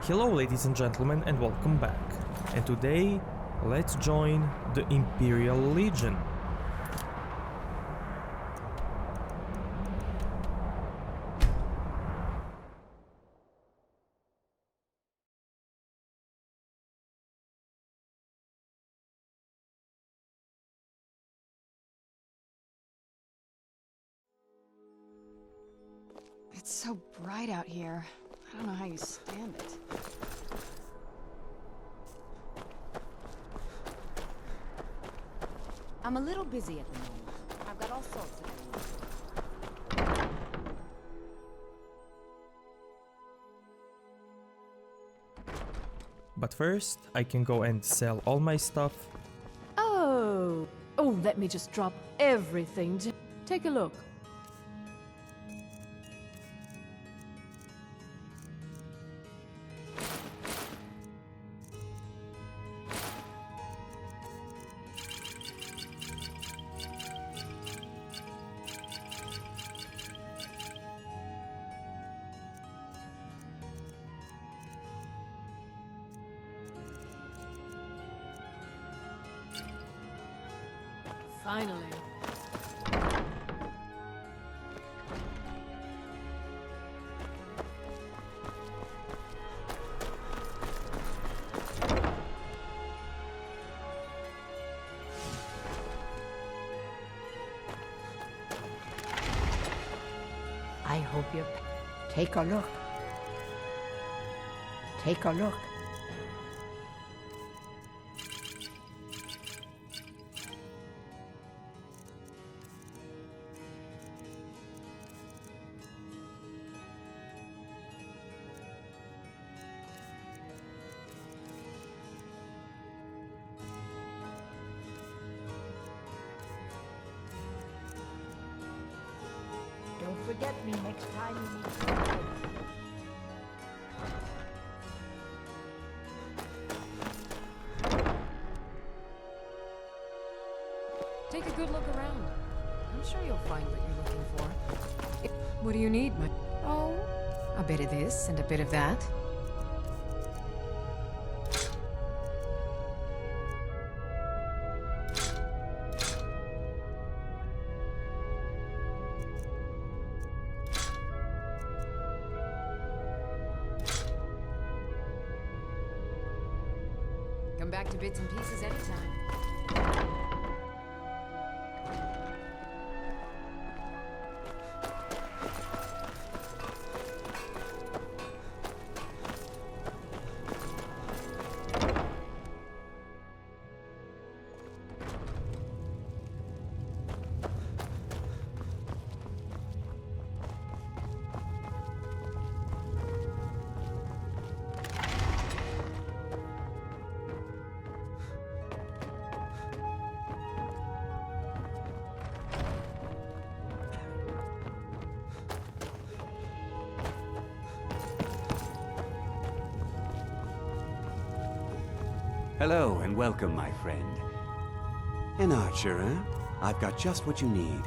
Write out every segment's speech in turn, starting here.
Hello ladies and gentlemen and welcome back. And today, let's join the Imperial Legion. It's so bright out here. I don't know how you stand it. I'm a little busy at the moment. I've got all sorts of things. But first, I can go and sell all my stuff. Oh, let me just drop everything. Take a look. Finally. I hope you take a look. Take a look. Don't forget me next time you need something. Take a good look around. I'm sure you'll find what you're looking for. What do you need, my... Oh, a bit of this and a bit of that. Come back to bits and pieces anytime. Hello and welcome, my friend. An archer, eh? I've got just what you need.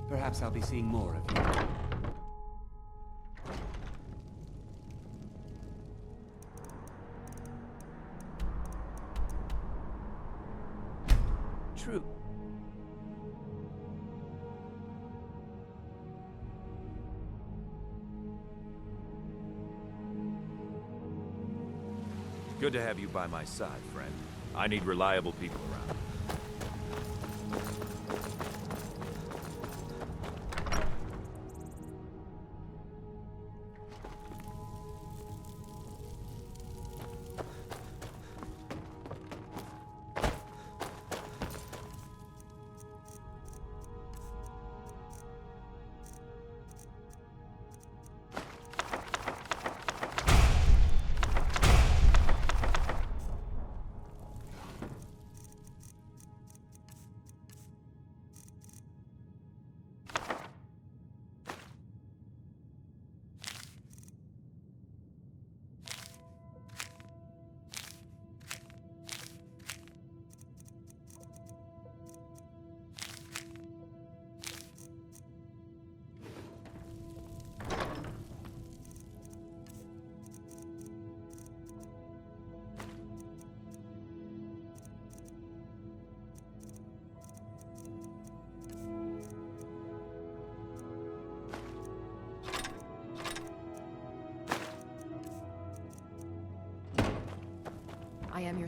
Perhaps I'll be seeing more of you. True. Good to have you by my side, friend. I need reliable people around.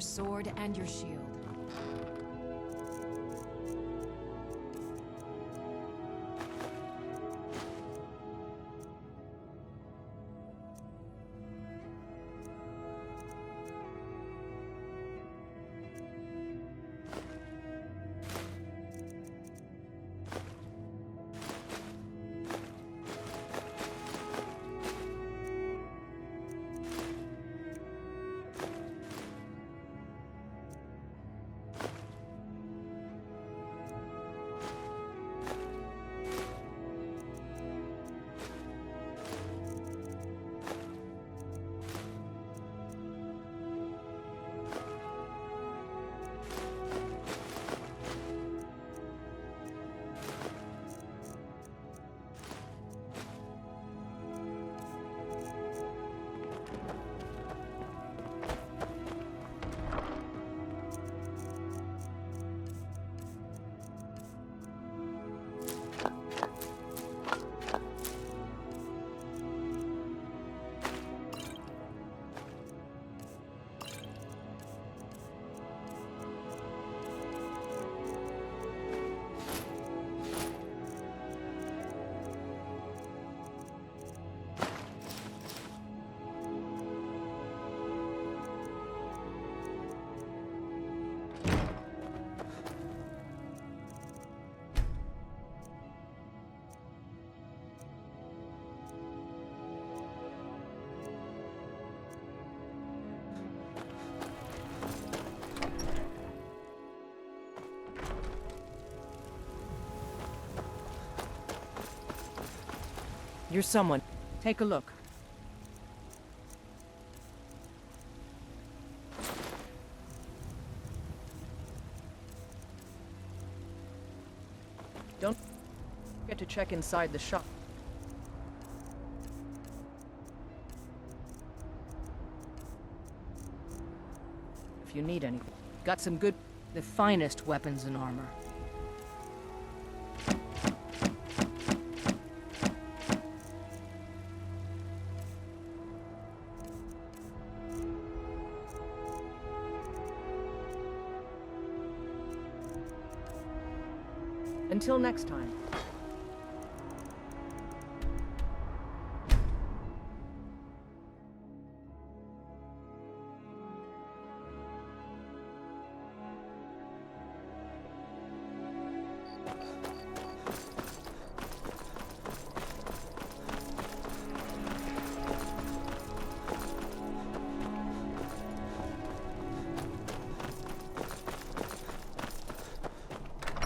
sword and your shield. You're someone. Take a look. Don't forget to check inside the shop. If you need any. Got some good, the finest weapons and armor. Until next time.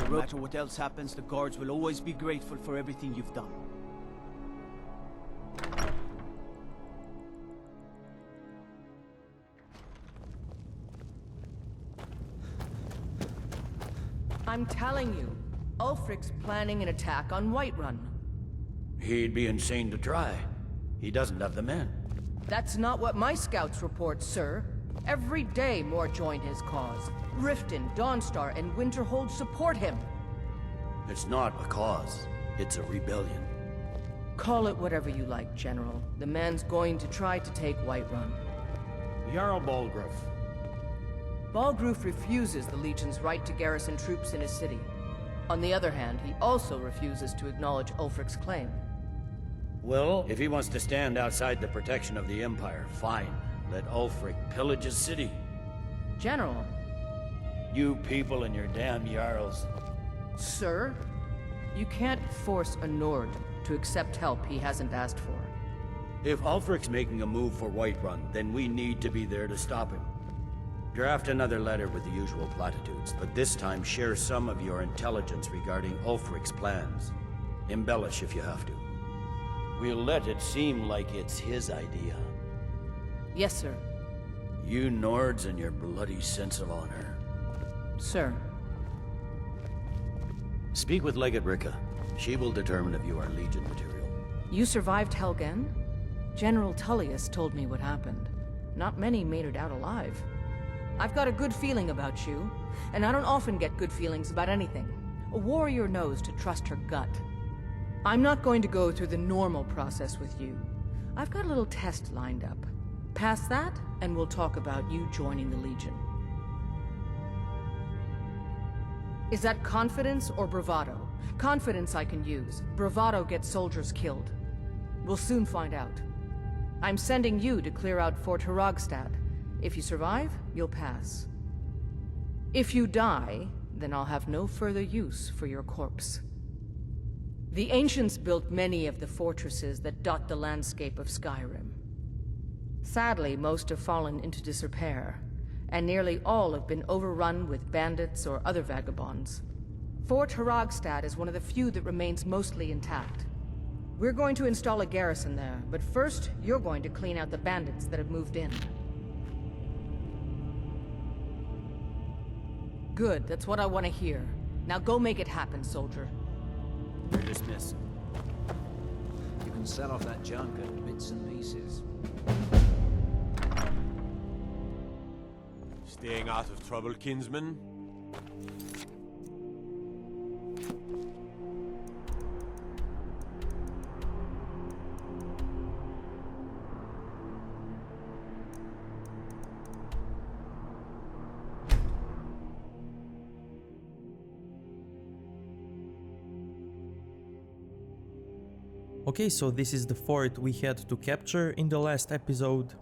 No matter what else happens, the guards will always be grateful for everything you've done. I'm telling you, Ulfric's planning an attack on Whiterun. He'd be insane to try. He doesn't have the men. That's not what my scouts report, sir. Every day more join his cause. Riften, Dawnstar, and Winterhold support him. It's not a cause. It's a rebellion. Call it whatever you like, General. The man's going to try to take Whiterun. Jarl Balgruuf. Balgruuf refuses the Legion's right to garrison troops in his city. On the other hand, he also refuses to acknowledge Ulfric's claim. Well, if he wants to stand outside the protection of the Empire, fine. Let Ulfric pillage his city. General. You people and your damn Jarls. Sir, you can't force a Nord to accept help he hasn't asked for. If Ulfric's making a move for Whiterun, then we need to be there to stop him. Draft another letter with the usual platitudes, but this time share some of your intelligence regarding Ulfric's plans. Embellish if you have to. We'll let it seem like it's his idea. Yes, sir. You Nords and your bloody sense of honor. Sir. Speak with Legate Ricka. She will determine if you are Legion material. You survived Helgen? General Tullius told me what happened. Not many made it out alive. I've got a good feeling about you, and I don't often get good feelings about anything. A warrior knows to trust her gut. I'm not going to go through the normal process with you. I've got a little test lined up. Pass that, and we'll talk about you joining the Legion. Is that confidence or bravado? Confidence I can use. Bravado gets soldiers killed. We'll soon find out. I'm sending you to clear out Fort Hrogstad. If you survive, you'll pass. If you die, then I'll have no further use for your corpse. The ancients built many of the fortresses that dot the landscape of Skyrim. Sadly, most have fallen into disrepair, and nearly all have been overrun with bandits or other vagabonds. Fort Hrogstad is one of the few that remains mostly intact. We're going to install a garrison there, but first, you're going to clean out the bandits that have moved in. Good, that's what I want to hear. Now go make it happen, soldier. You're dismissed. You can sell off that junk at bits and pieces. Staying out of trouble, kinsman? Okay, so this is the fort we had to capture in the last episode.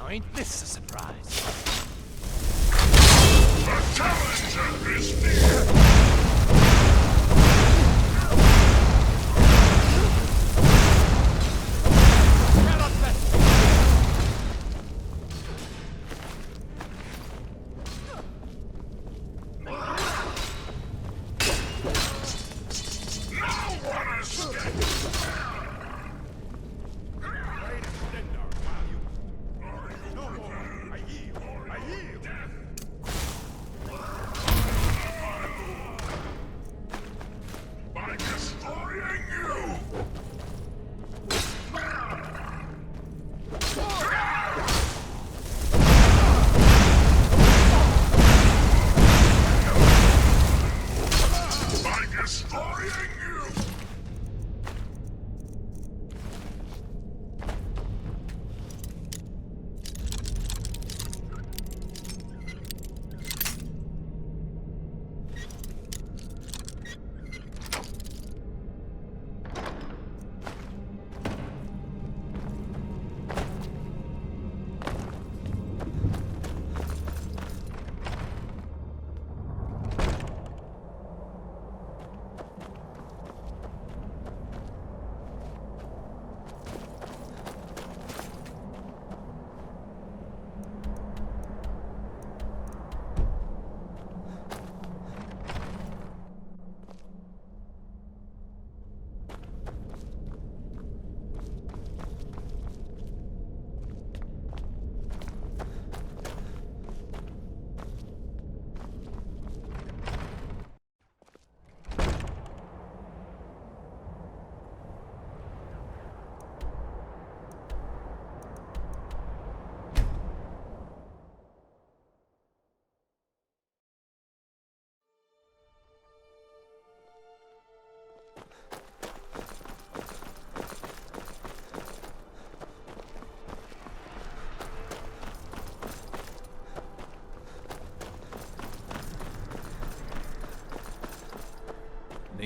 Now ain't this a surprise? The challenger is near!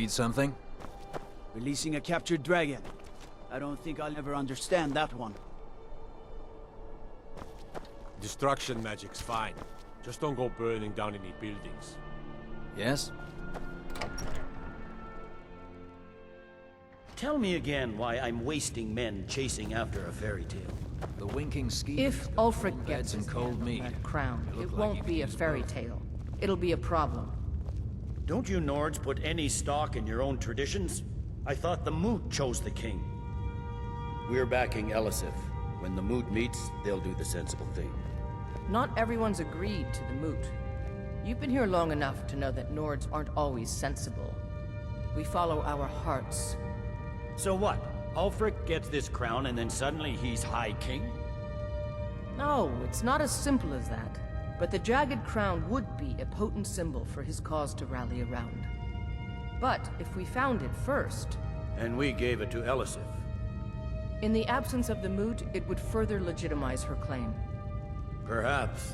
Need something? Releasing a captured dragon. I don't think I'll ever understand that one. Destruction magic's fine. Just don't go burning down any buildings. Yes? Tell me again why I'm wasting men chasing after a fairy tale. The winking ski. If Ulfric gets and his cold hand on meat. that crown, You look it like won't you be a could use fairy both. tale. It'll be a problem. Don't you Nords put any stock in your own traditions? I thought the Moot chose the king. We're backing Elisif. When the Moot meets, they'll do the sensible thing. Not everyone's agreed to the moot. You've been here long enough to know that Nords aren't always sensible. We follow our hearts. So what? Ulfric gets this crown and then suddenly he's High King? No, it's not as simple as that. But the jagged crown would be a potent symbol for his cause to rally around. But if we found it first... And we gave it to Elisif. In the absence of the moot, it would further legitimize her claim. Perhaps.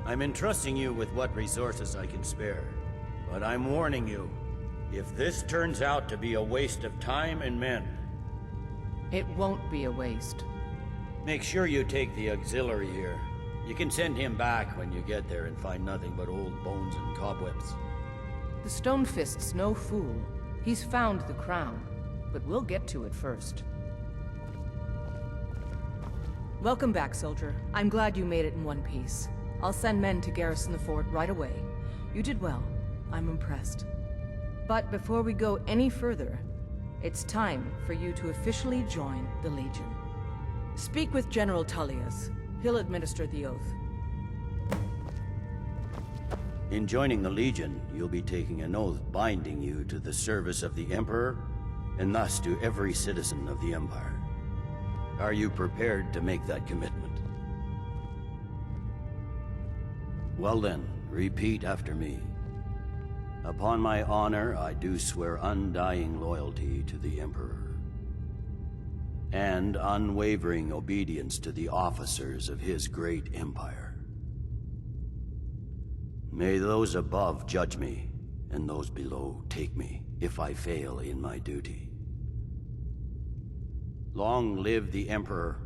I'm entrusting you with what resources I can spare. But I'm warning you, if this turns out to be a waste of time and men... It won't be a waste. Make sure you take the auxiliary here. You can send him back when you get there and find nothing but old bones and cobwebs. The Stonefist's no fool. He's found the crown, but we'll get to it first. Welcome back, soldier. I'm glad you made it in one piece. I'll send men to garrison the fort right away. You did well. I'm impressed. But before we go any further, it's time for you to officially join the Legion. Speak with General Tullius. He'll administer the oath. In joining the Legion, you'll be taking an oath binding you to the service of the Emperor, and thus to every citizen of the Empire. Are you prepared to make that commitment? Well then, repeat after me. Upon my honor, I do swear undying loyalty to the Emperor, and unwavering obedience to the officers of his great empire. May those above judge me, and those below take me, if I fail in my duty. Long live the Emperor,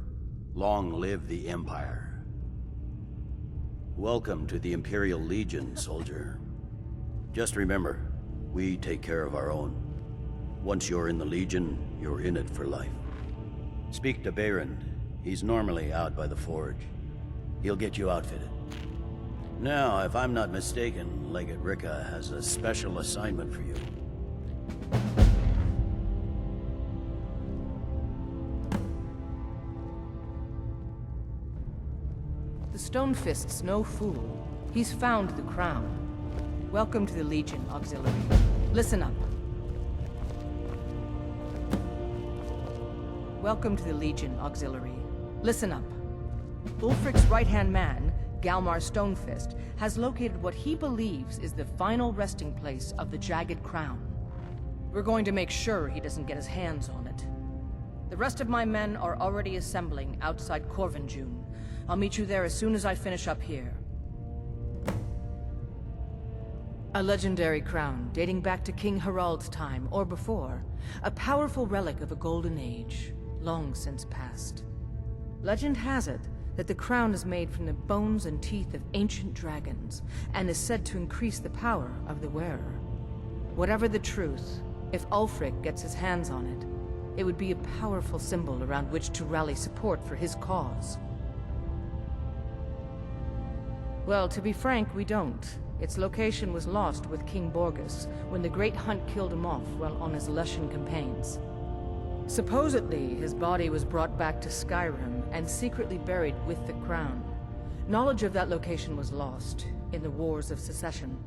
long live the Empire. Welcome to the Imperial Legion, soldier. Just remember, we take care of our own. Once you're in the Legion, you're in it for life. Speak to Baron. He's normally out by the forge. He'll get you outfitted. Now, if I'm not mistaken, Legate Rika has a special assignment for you. The Stonefist's no fool. He's found the crown. Welcome to the Legion Auxiliary. Listen up. Welcome to the Legion Auxiliary. Listen up. Ulfric's right-hand man, Galmar Stonefist, has located what he believes is the final resting place of the Jagged Crown. We're going to make sure he doesn't get his hands on it. The rest of my men are already assembling outside Corvinjune. I'll meet you there as soon as I finish up here. A legendary crown dating back to King Harald's time, or before. A powerful relic of a golden age, long since past. Legend has it that the crown is made from the bones and teeth of ancient dragons, and is said to increase the power of the wearer. Whatever the truth, if Ulfric gets his hands on it, it would be a powerful symbol around which to rally support for his cause. Well, to be frank, we don't. Its location was lost with King Borgus when the Great Hunt killed him off while on his Lushan campaigns. Supposedly, his body was brought back to Skyrim and secretly buried with the crown. Knowledge of that location was lost in the Wars of Secession.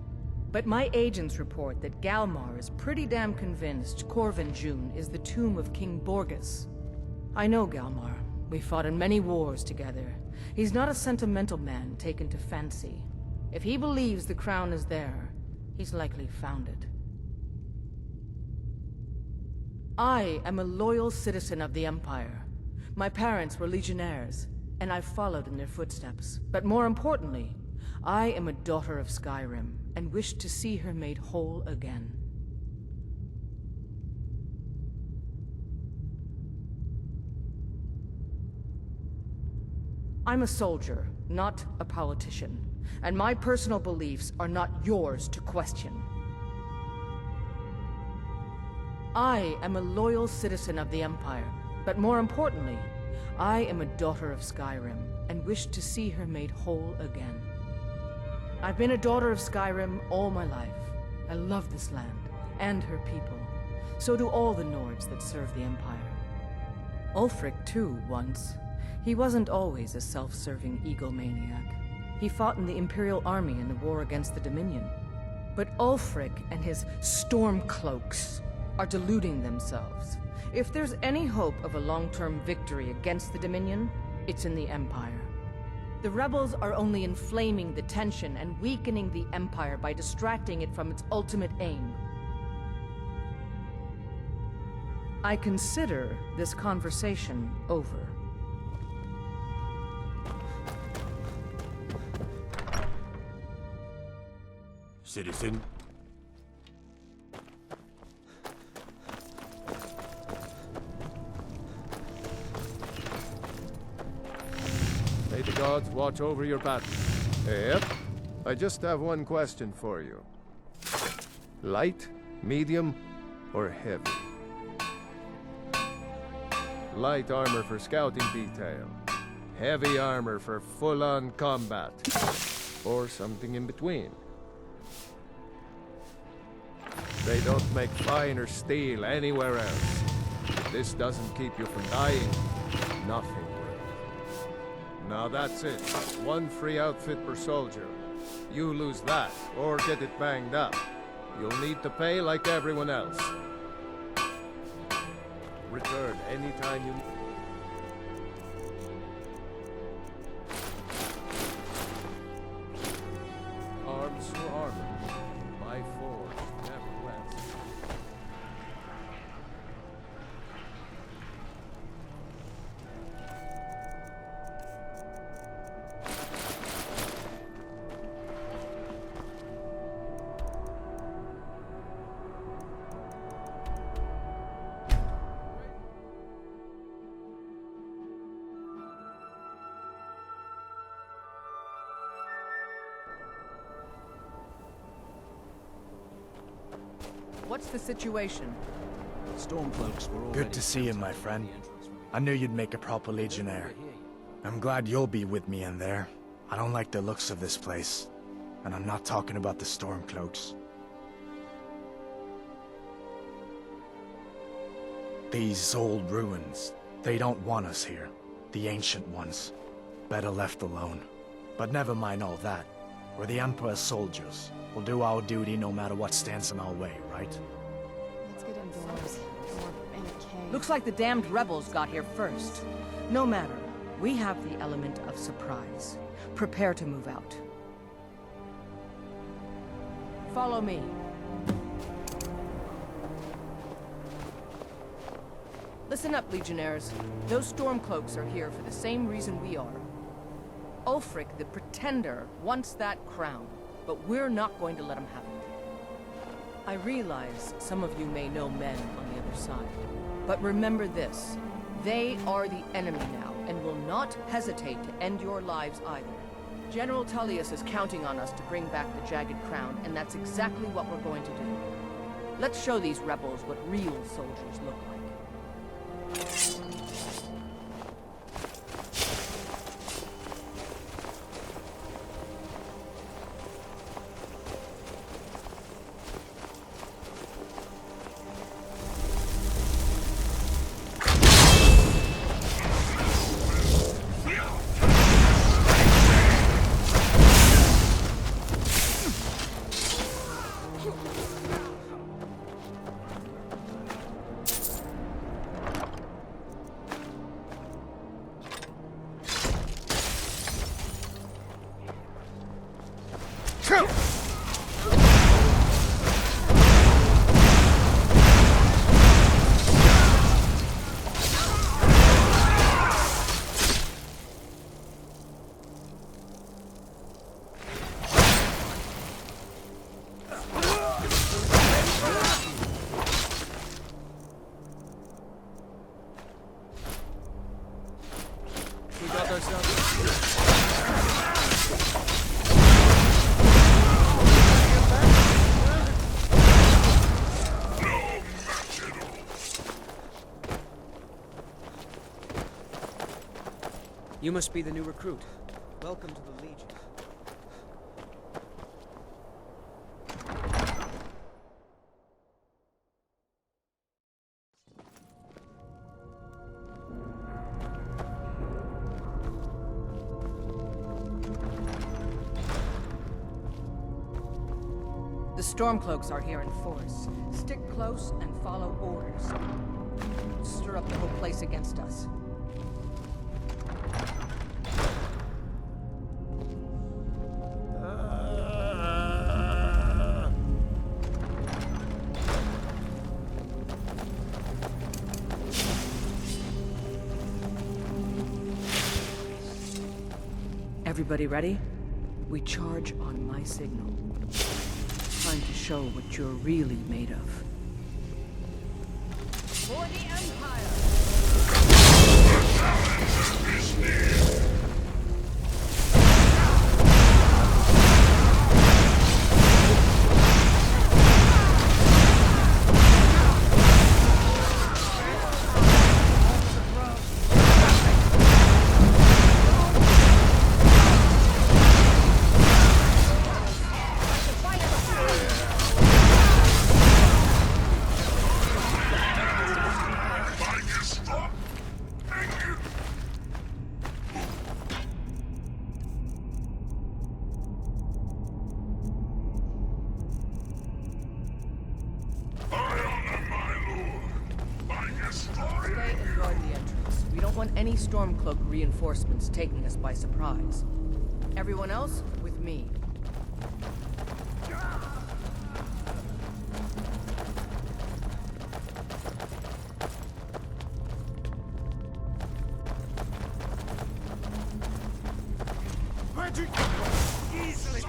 But my agents report that Galmar is pretty damn convinced Corvinjune is the tomb of King Borgus. I know Galmar. We fought in many wars together. He's not a sentimental man taken to fancy. If he believes the crown is there, he's likely found it. I am a loyal citizen of the Empire. My parents were legionnaires, and I followed in their footsteps. But more importantly, I am a daughter of Skyrim, and wish to see her made whole again. I'm a soldier, not a politician, and my personal beliefs are not yours to question. I am a loyal citizen of the Empire, but more importantly, I am a daughter of Skyrim, and wish to see her made whole again. I've been a daughter of Skyrim all my life. I love this land, and her people. So do all the Nords that serve the Empire. Ulfric, too, once. He wasn't always a self-serving egomaniac. He fought in the Imperial Army in the war against the Dominion. But Ulfric and his Stormcloaks are deluding themselves. If there's any hope of a long-term victory against the Dominion, it's in the Empire. The rebels are only inflaming the tension and weakening the Empire by distracting it from its ultimate aim. I consider this conversation over. Citizen. May the gods watch over your battle. Yep. I just have one question for you. Light, medium, or heavy? Light armor for scouting detail. Heavy armor for full-on combat. Or something in between. They don't make finer steel anywhere else. If this doesn't keep you from dying, nothing will. Now that's it. One free outfit per soldier. You lose that, or get it banged up. You'll need to pay like everyone else. Return anytime you... Arms for armor. My forge never rests. What's the situation? Stormcloaks were already... Good to see you, my friend. I knew you'd make a proper legionnaire. I'm glad you'll be with me in there. I don't like the looks of this place. And I'm not talking about the Stormcloaks. These old ruins, they don't want us here. The ancient ones. Better left alone. But never mind all that. We're the Emperor's soldiers. We'll do our duty no matter what stands in our way, right? Let's get indoors. Or in a cave. Looks like the damned rebels got here first. No matter. We have the element of surprise. Prepare to move out. Follow me. Listen up, Legionnaires. Those Stormcloaks are here for the same reason we are. Ulfric, the Pretender, wants that crown, but we're not going to let him have it. I realize some of you may know men on the other side, but remember this. They are the enemy now, and will not hesitate to end your lives either. General Tullius is counting on us to bring back the Jagged Crown, and that's exactly what we're going to do. Let's show these rebels what real soldiers look like. You must be the new recruit. Welcome to the Legion. The Stormcloaks are here in force. Stick close and follow orders. Stir up the whole place against us. Everybody ready? We charge on my signal. Time to show what you're really made of. For the Empire! Any Stormcloak reinforcements taking us by surprise. Everyone else, with me. Easily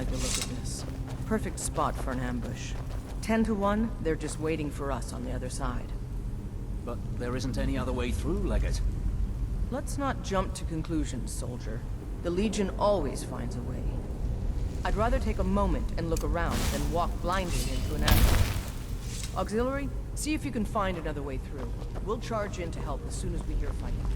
the look of this. Perfect spot for an ambush. 10 to 1, they're just waiting for us on the other side. But there isn't any other way through, Legate. Let's not jump to conclusions, soldier. The Legion always finds a way. I'd rather take a moment and look around than walk blindly into an ambush. Auxiliary, see if you can find another way through. We'll charge in to help as soon as we hear fighting.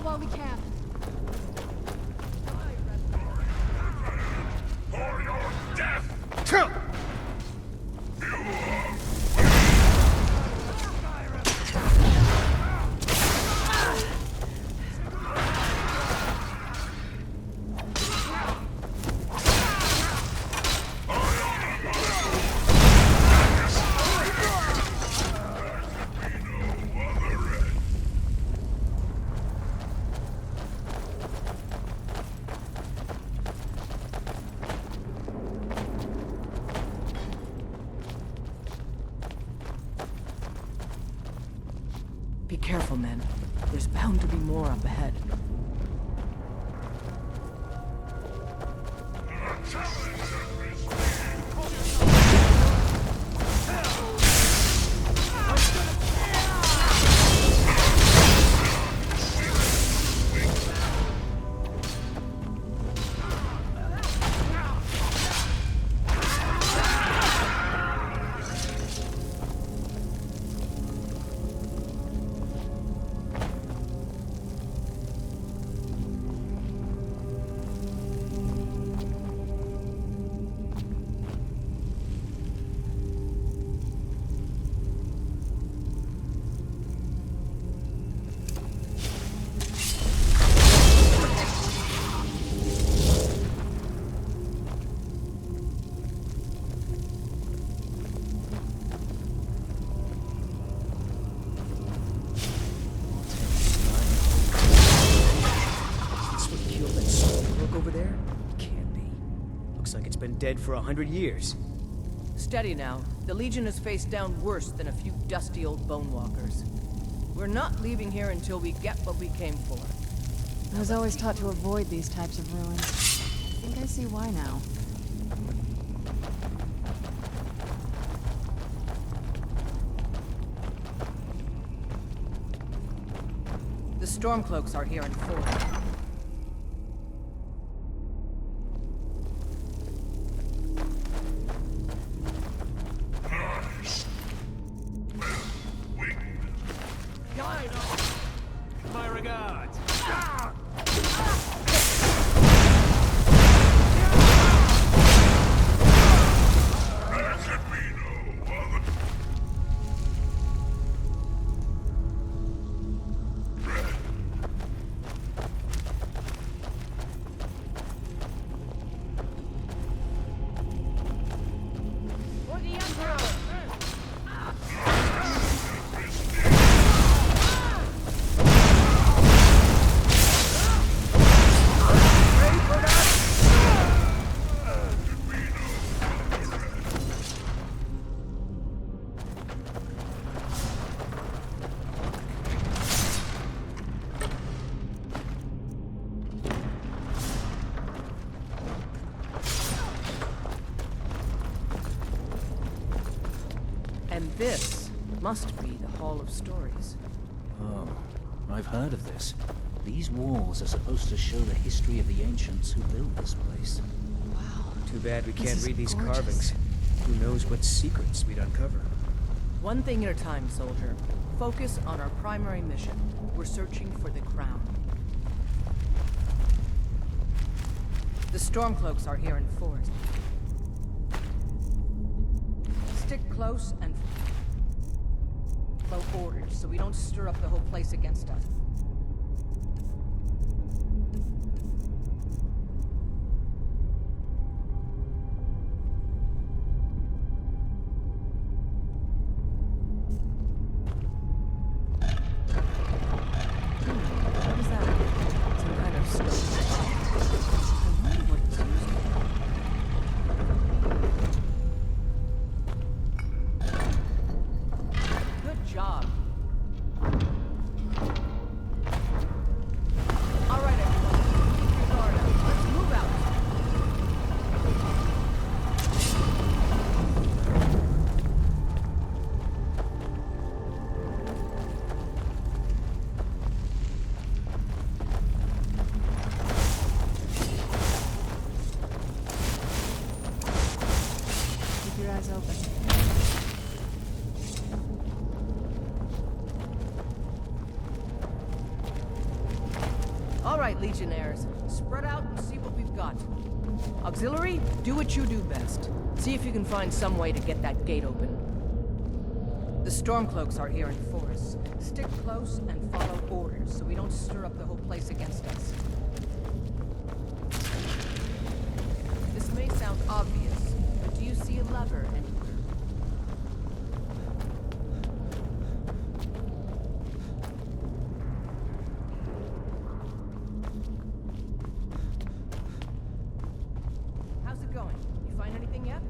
While we can. For your death! Be careful, men. There's bound to be more up ahead. Been dead for 100 years. Steady now. The Legion has faced down worse than a few dusty old bone walkers. We're not leaving here until we get what we came for. I was always taught to avoid these types of ruins. I think I see why now. The Stormcloaks are here in force. My regards. Let me This must be the Hall of Stories. Oh, I've heard of this. These walls are supposed to show the history of the ancients who built this place. Too bad we This can't is read these gorgeous. carvings. Who knows what secrets we'd uncover? One thing at a time, soldier. Focus on our primary mission. We're searching for the crown. The Stormcloaks are here in force. Stick close and follow orders so we don't stir up the whole place against us. What is that? Some kind of stone. I wonder what it's used for. Good job. All right, everyone. Keep your guard up. Let's move out. Keep your eyes open. All right, Legionnaires. Spread out and see what we've got. Auxiliary, do what you do best. See if you can find some way to get that gate open. The Stormcloaks are here in force. Stick close and follow orders so we don't stir up the whole place against us. This may sound obvious, but do you see a lever anywhere? How's it going? You find anything yet?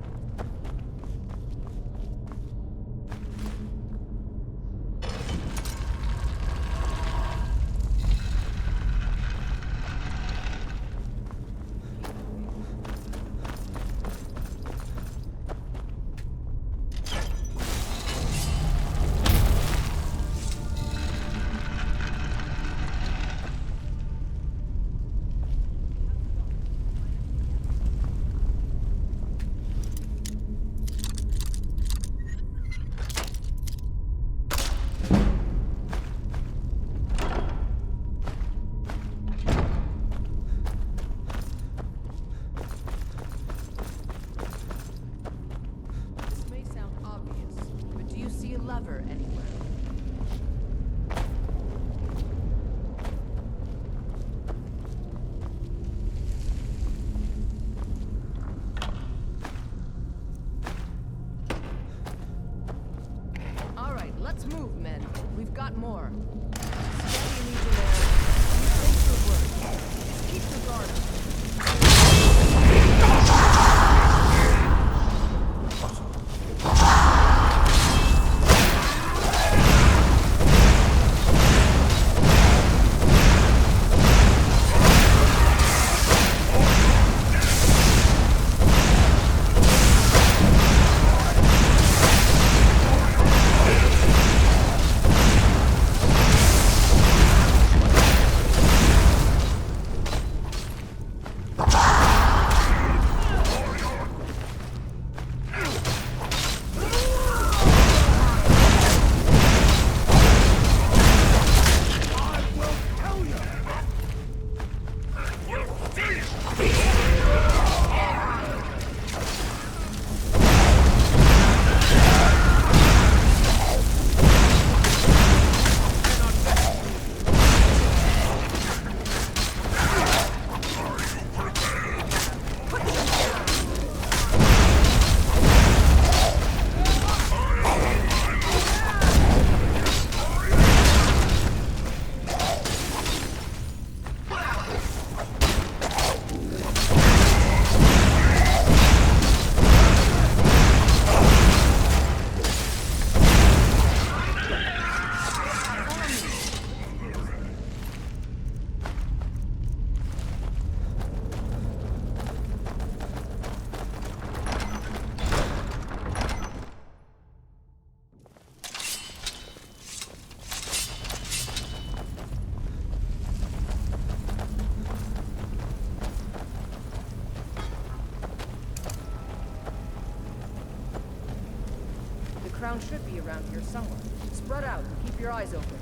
ground should be around here somewhere. Spread out and keep your eyes open.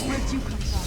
Where'd you come from?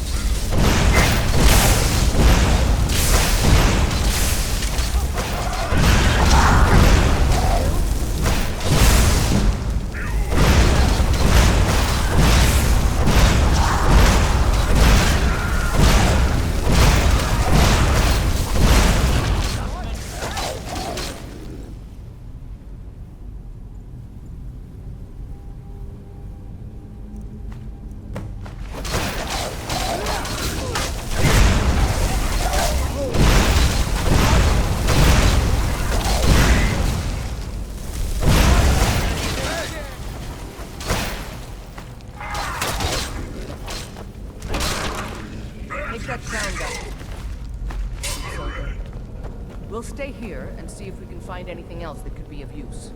We'll stay here and see if we can find anything else that could be of use.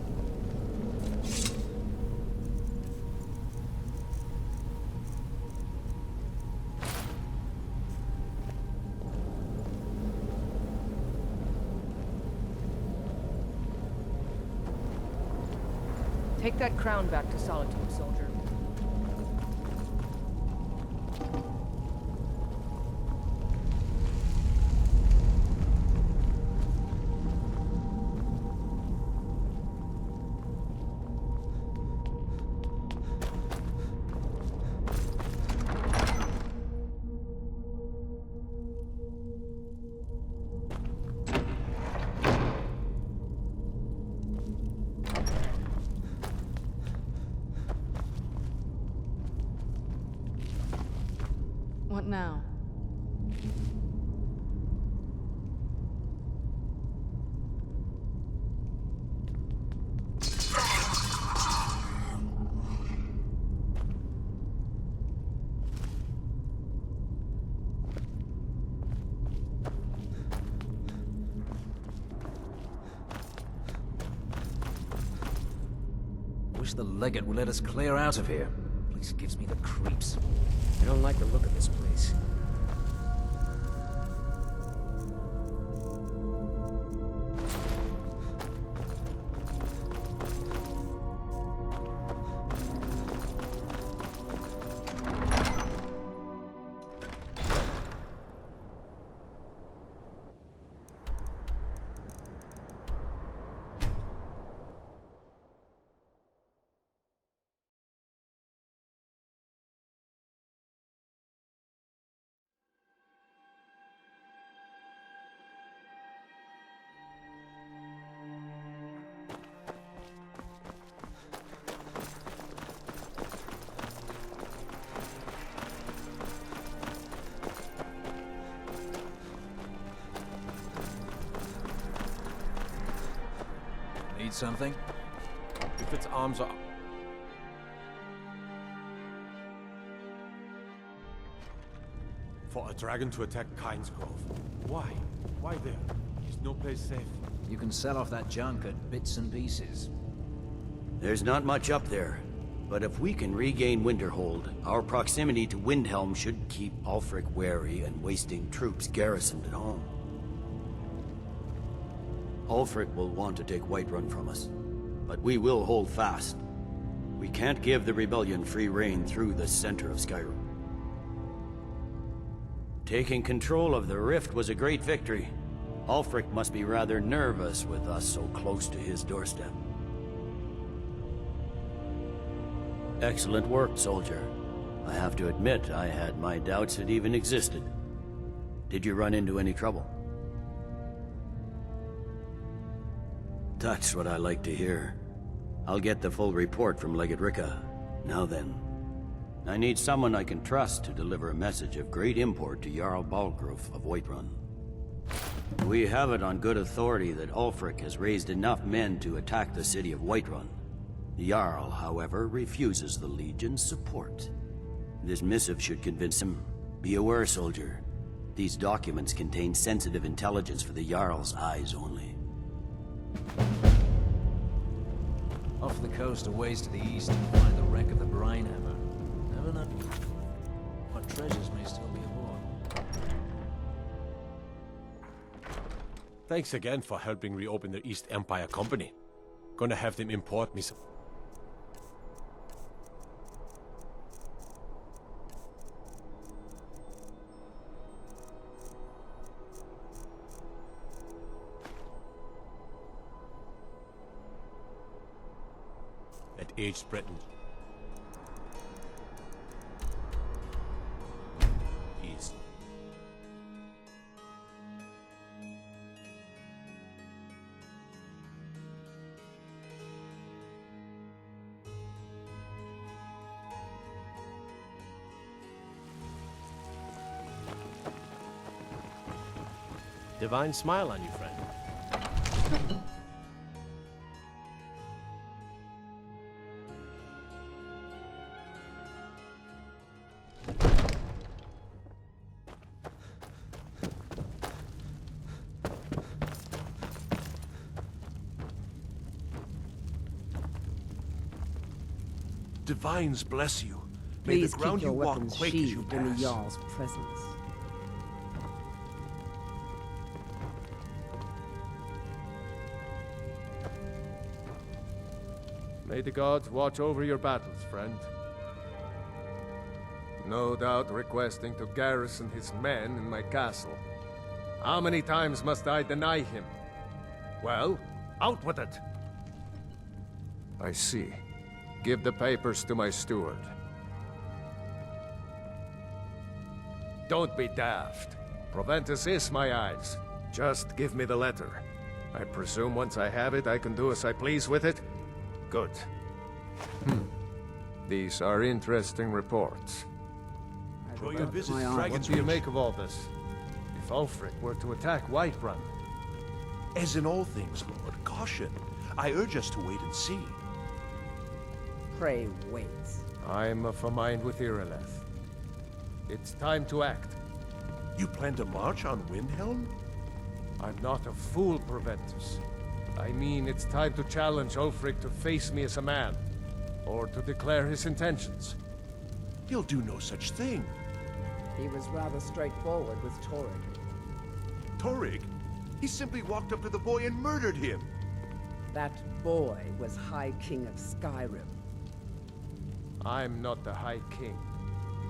Take that crown back to Solitude, soldier. What now? Wish the legate would let us clear out of here. Place gives me the creeps. I don't like the look of this place. Need something? If its arms are... For a dragon to attack Kyne's Grove. Why? Why there? Is no place safe? You can sell off that junk at bits and pieces. There's not much up there, but if we can regain Winterhold, our proximity to Windhelm should keep Ulfric wary and wasting troops garrisoned at home. Ulfric will want to take Whiterun from us, but we will hold fast. We can't give the rebellion free rein through the center of Skyrim. Taking control of the Rift was a great victory. Ulfric must be rather nervous with us so close to his doorstep. Excellent work, soldier. I have to admit, I had my doubts it even existed. Did you run into any trouble? That's what I like to hear. I'll get the full report from Legate Rika. Now then, I need someone I can trust to deliver a message of great import to Jarl Balgruf of Whiterun. We have it on good authority that Ulfric has raised enough men to attack the city of Whiterun. The Jarl, however, refuses the Legion's support. This missive should convince him. Be aware, soldier. These documents contain sensitive intelligence for the Jarl's eyes only. Off the coast, a ways to the east, you'll find the wreck of the Brinehammer. Never know what treasures may still be aboard. Thanks again for helping reopen the East Empire Company. Gonna have them import me some... At aged Breton. East. Divine smile on you, friend. Divines bless you. May Please the ground keep your you walk weapons quake as you sheathed in the pass. Jarl's presence. May the gods watch over your battles, friend. No doubt requesting to garrison his men in my castle. How many times must I deny him? Well, out with it! I see. Give the papers to my steward. Don't be daft. Proventus is my eyes. Just give me the letter. I presume once I have it, I can do as I please with it? Good. These are interesting reports. Enjoy your visit, What Dragon's do you Reach. make of all this? If Ulfric were to attack Whiterun, As in all things, Lord, caution. I urge us to wait and see. Pray wait. I'm of a mind with Irileth. It's time to act. You plan to march on Windhelm? I'm not a fool, Proventus. I mean, it's time to challenge Ulfric to face me as a man, or to declare his intentions. He'll do no such thing. He was rather straightforward with Torrig. Torrig? He simply walked up to the boy and murdered him. That boy was High King of Skyrim. I'm not the High King,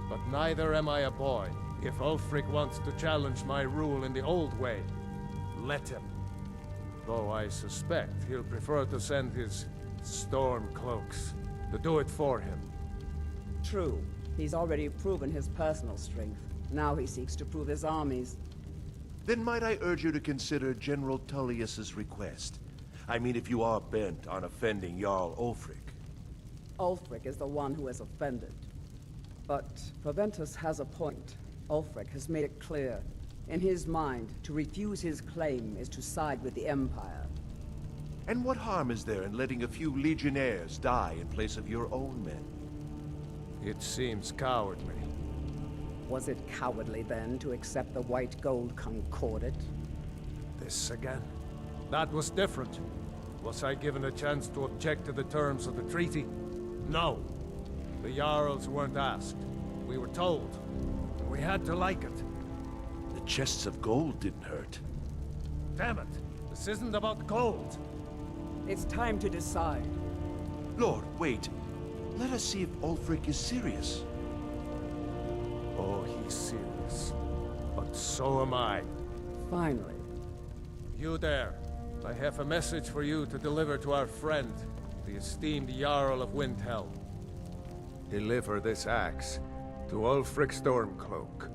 but neither am I a boy. If Ulfric wants to challenge my rule in the old way, let him. Though I suspect he'll prefer to send his storm cloaks to do it for him. True. He's already proven his personal strength. Now he seeks to prove his armies. Then might I urge you to consider General Tullius's request? I mean, if you are bent on offending Jarl Ulfric. Ulfric is the one who has offended. But Proventus has a point. Ulfric has made it clear. In his mind, to refuse his claim is to side with the Empire. And what harm is there in letting a few legionnaires die in place of your own men? It seems cowardly. Was it cowardly then to accept the White Gold Concordat? This again? That was different. Was I given a chance to object to the terms of the treaty? No. The Jarls weren't asked. We were told. We had to like it. The chests of gold didn't hurt. Damn it! This isn't about gold! It's time to decide. Lord, wait. Let us see if Ulfric is serious. Oh, he's serious. But so am I. Finally. You there. I have a message for you to deliver to our friend, the esteemed Jarl of Windhelm. Deliver this axe to Ulfric Stormcloak.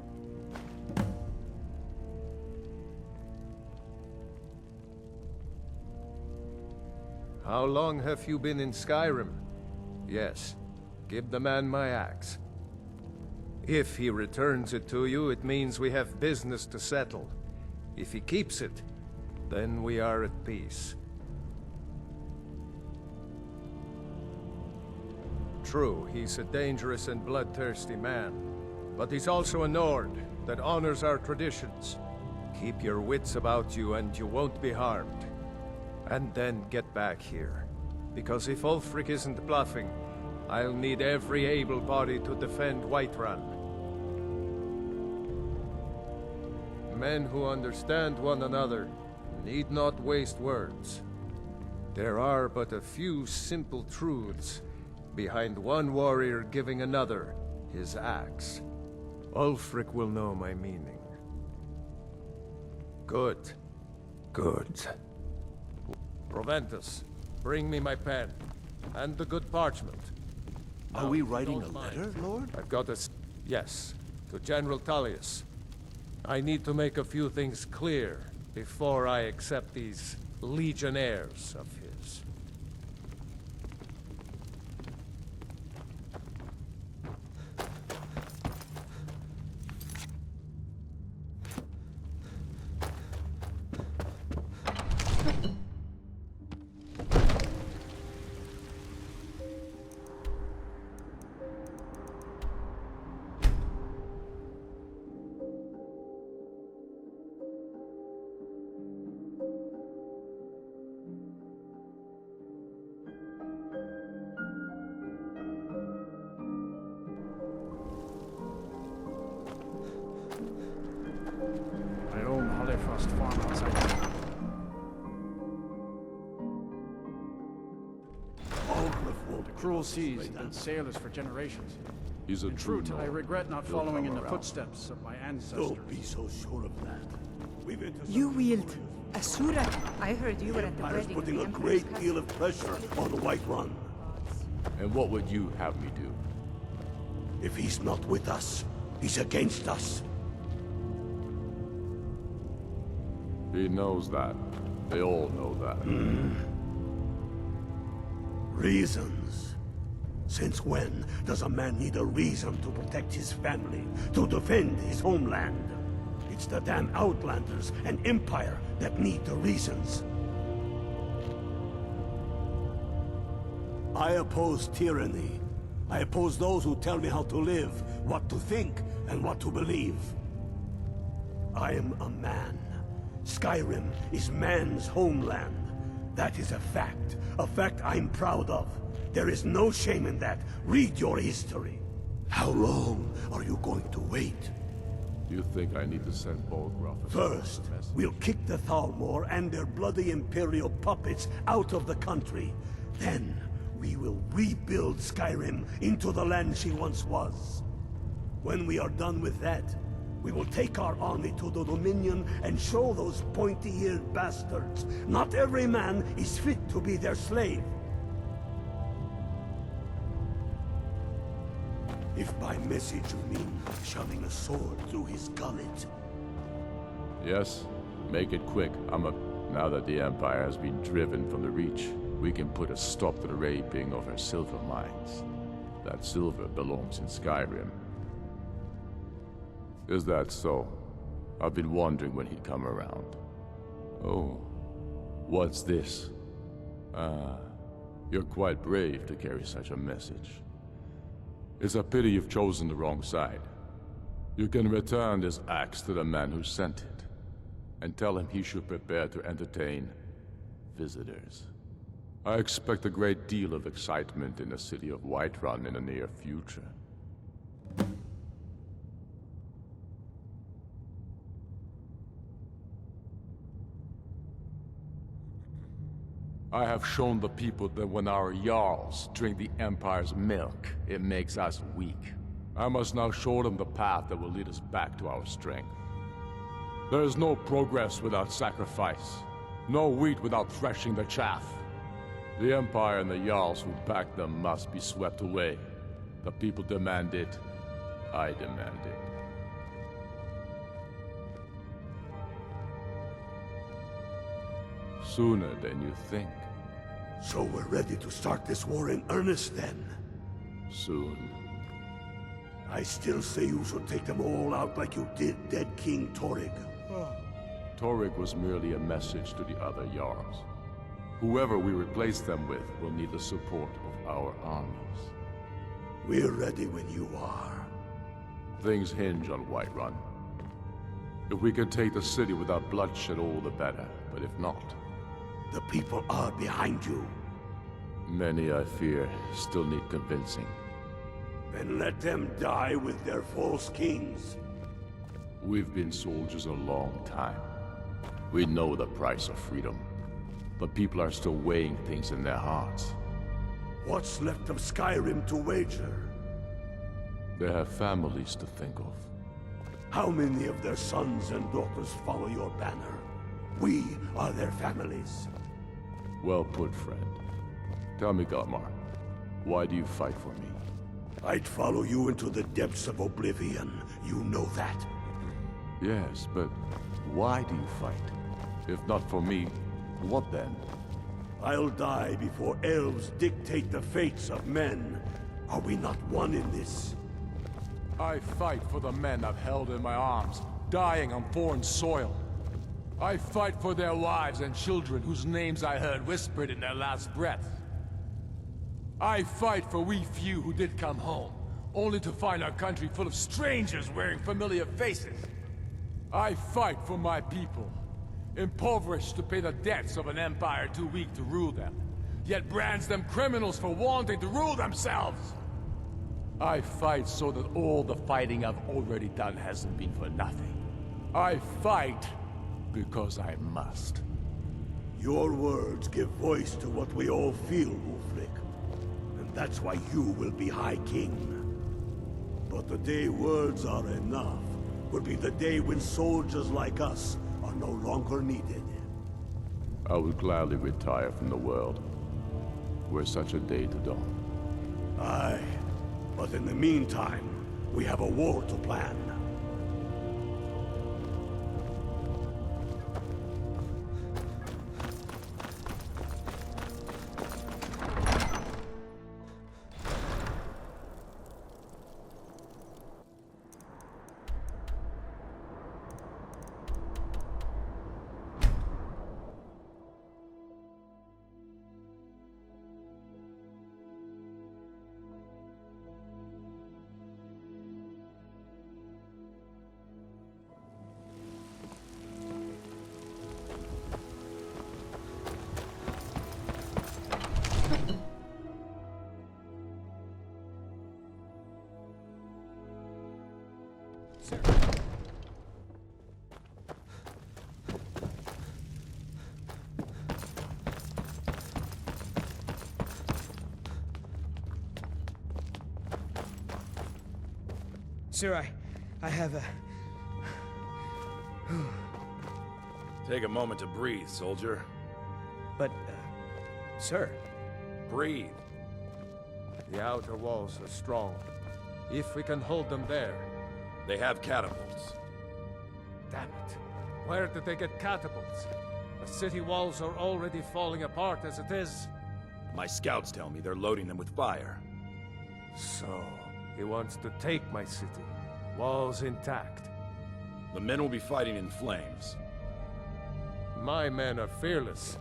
How long have you been in Skyrim? Yes. Give the man my axe. If he returns it to you, it means we have business to settle. If he keeps it, then we are at peace. True, he's a dangerous and bloodthirsty man, but he's also a Nord that honors our traditions. Keep your wits about you and you won't be harmed. And then get back here. Because if Ulfric isn't bluffing, I'll need every able body to defend Whiterun. Men who understand one another need not waste words. There are but a few simple truths behind one warrior giving another his axe. Ulfric will know my meaning. Good. Good. Proventus, bring me my pen. And the good parchment. Are we writing a letter, Lord? I've got a... Yes, to General Tullius. I need to make a few things clear before I accept these legionnaires of his. My own Hollyfrost farmhouse. The cruel seas have been sailors for generations. He's a true till I regret not following in the footsteps of my ancestors. Don't be so sure of that. You wield Asura. I heard you were at the wedding. Putting a great deal of pressure on Whiterun. And what would you have me do? If he's not with us, he's against us. He knows that. They all know that. Reasons. Since when does a man need a reason to protect his family, to defend his homeland? It's the damn Outlanders and Empire that need the reasons. I oppose tyranny. I oppose those who tell me how to live, what to think, and what to believe. I am a man. Skyrim is man's homeland. That is a fact I'm proud of. There is no shame in that. Read your history. How long are you going to wait? You think I need to send Bolgraf? First, we'll kick the Thalmor and their bloody Imperial puppets out of the country. Then, we will rebuild Skyrim into the land she once was. When we are done with that, we will take our army to the Dominion and show those pointy-eared bastards not every man is fit to be their slave. If by message you mean shoving a sword through his gullet. Yes, make it quick. Now that the Empire has been driven from the Reach, we can put a stop to the raping of her silver mines. That silver belongs in Skyrim. Is that so? I've been wondering when he'd come around. Oh, what's this? You're quite brave to carry such a message. It's a pity you've chosen the wrong side. You can return this axe to the man who sent it, and tell him he should prepare to entertain visitors. I expect a great deal of excitement in the city of Whiterun in the near future. I have shown the people that when our Jarls drink the Empire's milk, it makes us weak. I must now show them the path that will lead us back to our strength. There is no progress without sacrifice, no wheat without threshing the chaff. The Empire and the Jarls who back them must be swept away, The people demand it. I demand it. Sooner than you think. So we're ready to start this war in earnest then? Soon. I still say you should take them all out like you did dead King Torrig. Torrig was merely a message to the other Jarls. Whoever we replace them with will need the support of our armies. We're ready when you are. Things hinge on Whiterun. If we can take the city without bloodshed, all the better. But if not... The people are behind you. Many, I fear, still need convincing. Then let them die with their false kings. We've been soldiers a long time. We know the price of freedom. But people are still weighing things in their hearts. What's left of Skyrim to wager? They have families to think of. How many of their sons and daughters follow your banner? We are their families. Well put, friend. Tell me, Galmar, why do you fight for me? I'd follow you into the depths of oblivion. You know that. Yes, but why do you fight? If not for me, what then? I'll die before elves dictate the fates of men. Are we not one in this? I fight for the men I've held in my arms, dying on foreign soil. I fight for their wives and children whose names I heard whispered in their last breath. I fight for we few who did come home, only to find our country full of strangers wearing familiar faces. I fight for my people, impoverished to pay the debts of an empire too weak to rule them, yet brands them criminals for wanting to rule themselves. I fight so that all the fighting I've already done hasn't been for nothing. I fight because I must. Your words give voice to what we all feel, Ulfric. And that's why you will be High King. But the day words are enough will be the day when soldiers like us are no longer needed. I would gladly retire from the world, were such a day to dawn. Aye, but in the meantime, we have a war to plan. Sir, I have a... Take a moment to breathe, soldier. But, sir... Breathe. The outer walls are strong. If we can hold them there... They have catapults. Damn it. Where did they get catapults? The city walls are already falling apart as it is. My scouts tell me they're loading them with fire. So, he wants to take my city. Walls intact. The men will be fighting in flames. My men are fearless.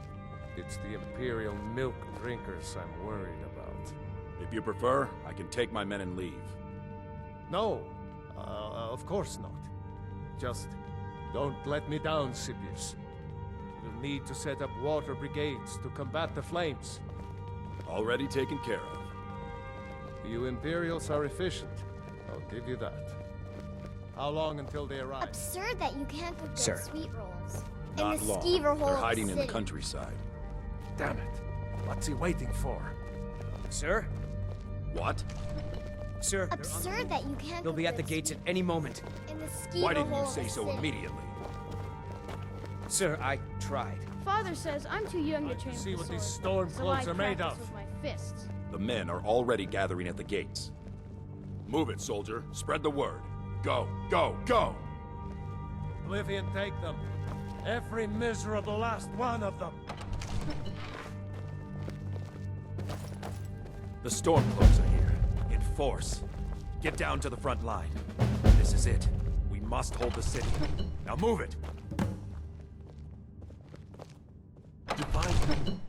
It's the Imperial milk drinkers I'm worried about. If you prefer, I can take my men and leave. No, of course not. Just don't let me down, Scipius. We'll need to set up water brigades to combat the flames. Already taken care of. You Imperials are efficient. I'll give you that. How long until they arrive? Absurd that you can't go get Sir. sweet rolls. Not in the long. skeever hole They're of hiding the in the city. countryside. Damn it. What's he waiting for? Sir? What? Sir, Absurd that you can't they'll go be at get the gates at sweet any moment. in the skeever Why didn't hole you of say the so city. immediately? Sir, I tried. Father says I'm too young to train see with what the these sword, storm so I clothes are made practice of. with my fists. The men are already gathering at the gates. Move it, soldier. Spread the word. Go, go, go! Oblivion, take them. Every miserable last one of them. The Stormcloaks are here, in force. Get down to the front line. This is it. We must hold the city. Now move it! Divine.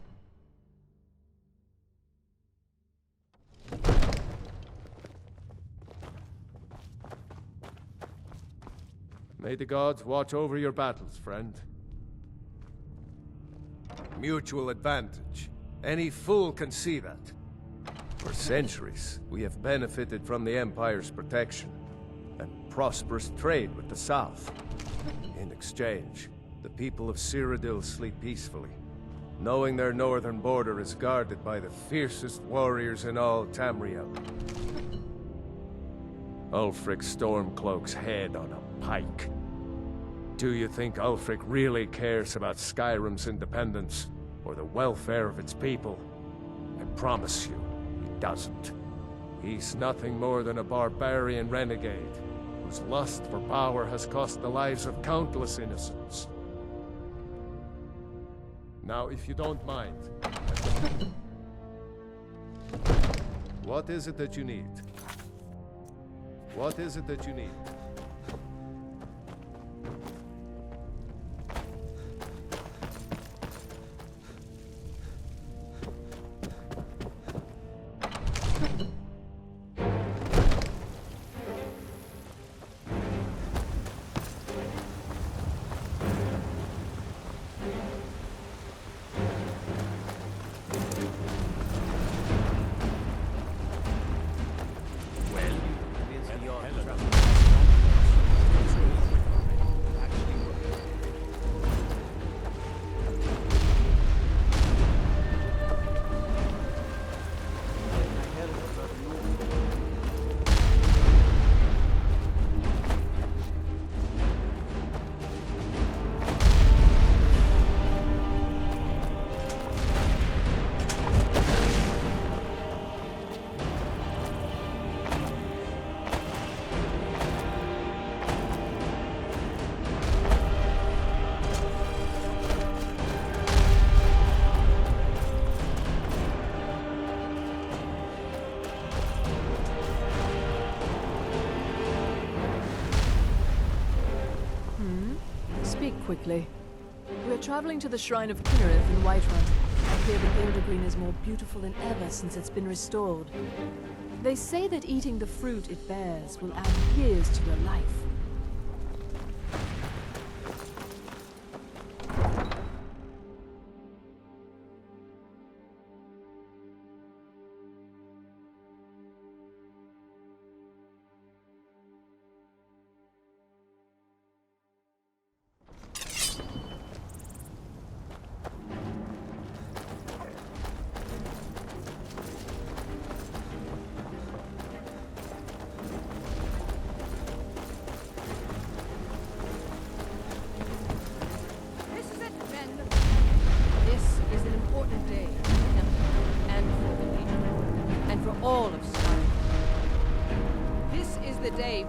May the gods watch over your battles, friend. Mutual advantage. Any fool can see that. For centuries, we have benefited from the Empire's protection and prosperous trade with the South. In exchange, the people of Cyrodiil sleep peacefully, knowing their northern border is guarded by the fiercest warriors in all Tamriel. Ulfric's Stormcloak's head on a pike. Do you think Ulfric really cares about Skyrim's independence, or the welfare of its people? I promise you, he doesn't. He's nothing more than a barbarian renegade, whose lust for power has cost the lives of countless innocents. Now, if you don't mind... What is it that you need? What is it that you need? Speak quickly. We're traveling to the Shrine of Kinnereth in Whiterun. I hear the Gildergreen is more beautiful than ever since it's been restored. They say that eating the fruit it bears will add years to your life.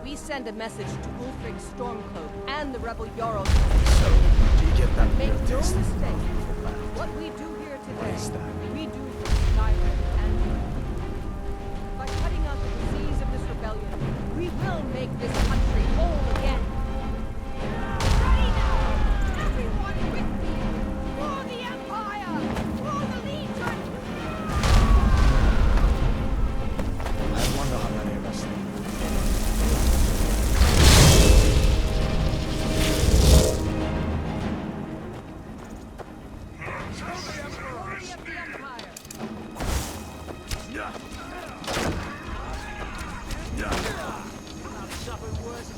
We send a message to Ulfric's Stormcloak and the rebel Jarl. So, do you get that Make real no taste? mistake. What we do here today, is that? we do for Skyrim and beyond. By cutting out the disease of this rebellion, we will make this country whole again. Ready now! Everyone with me! For the Empire! For the Legion! I wonder how many of us think. Suffered worse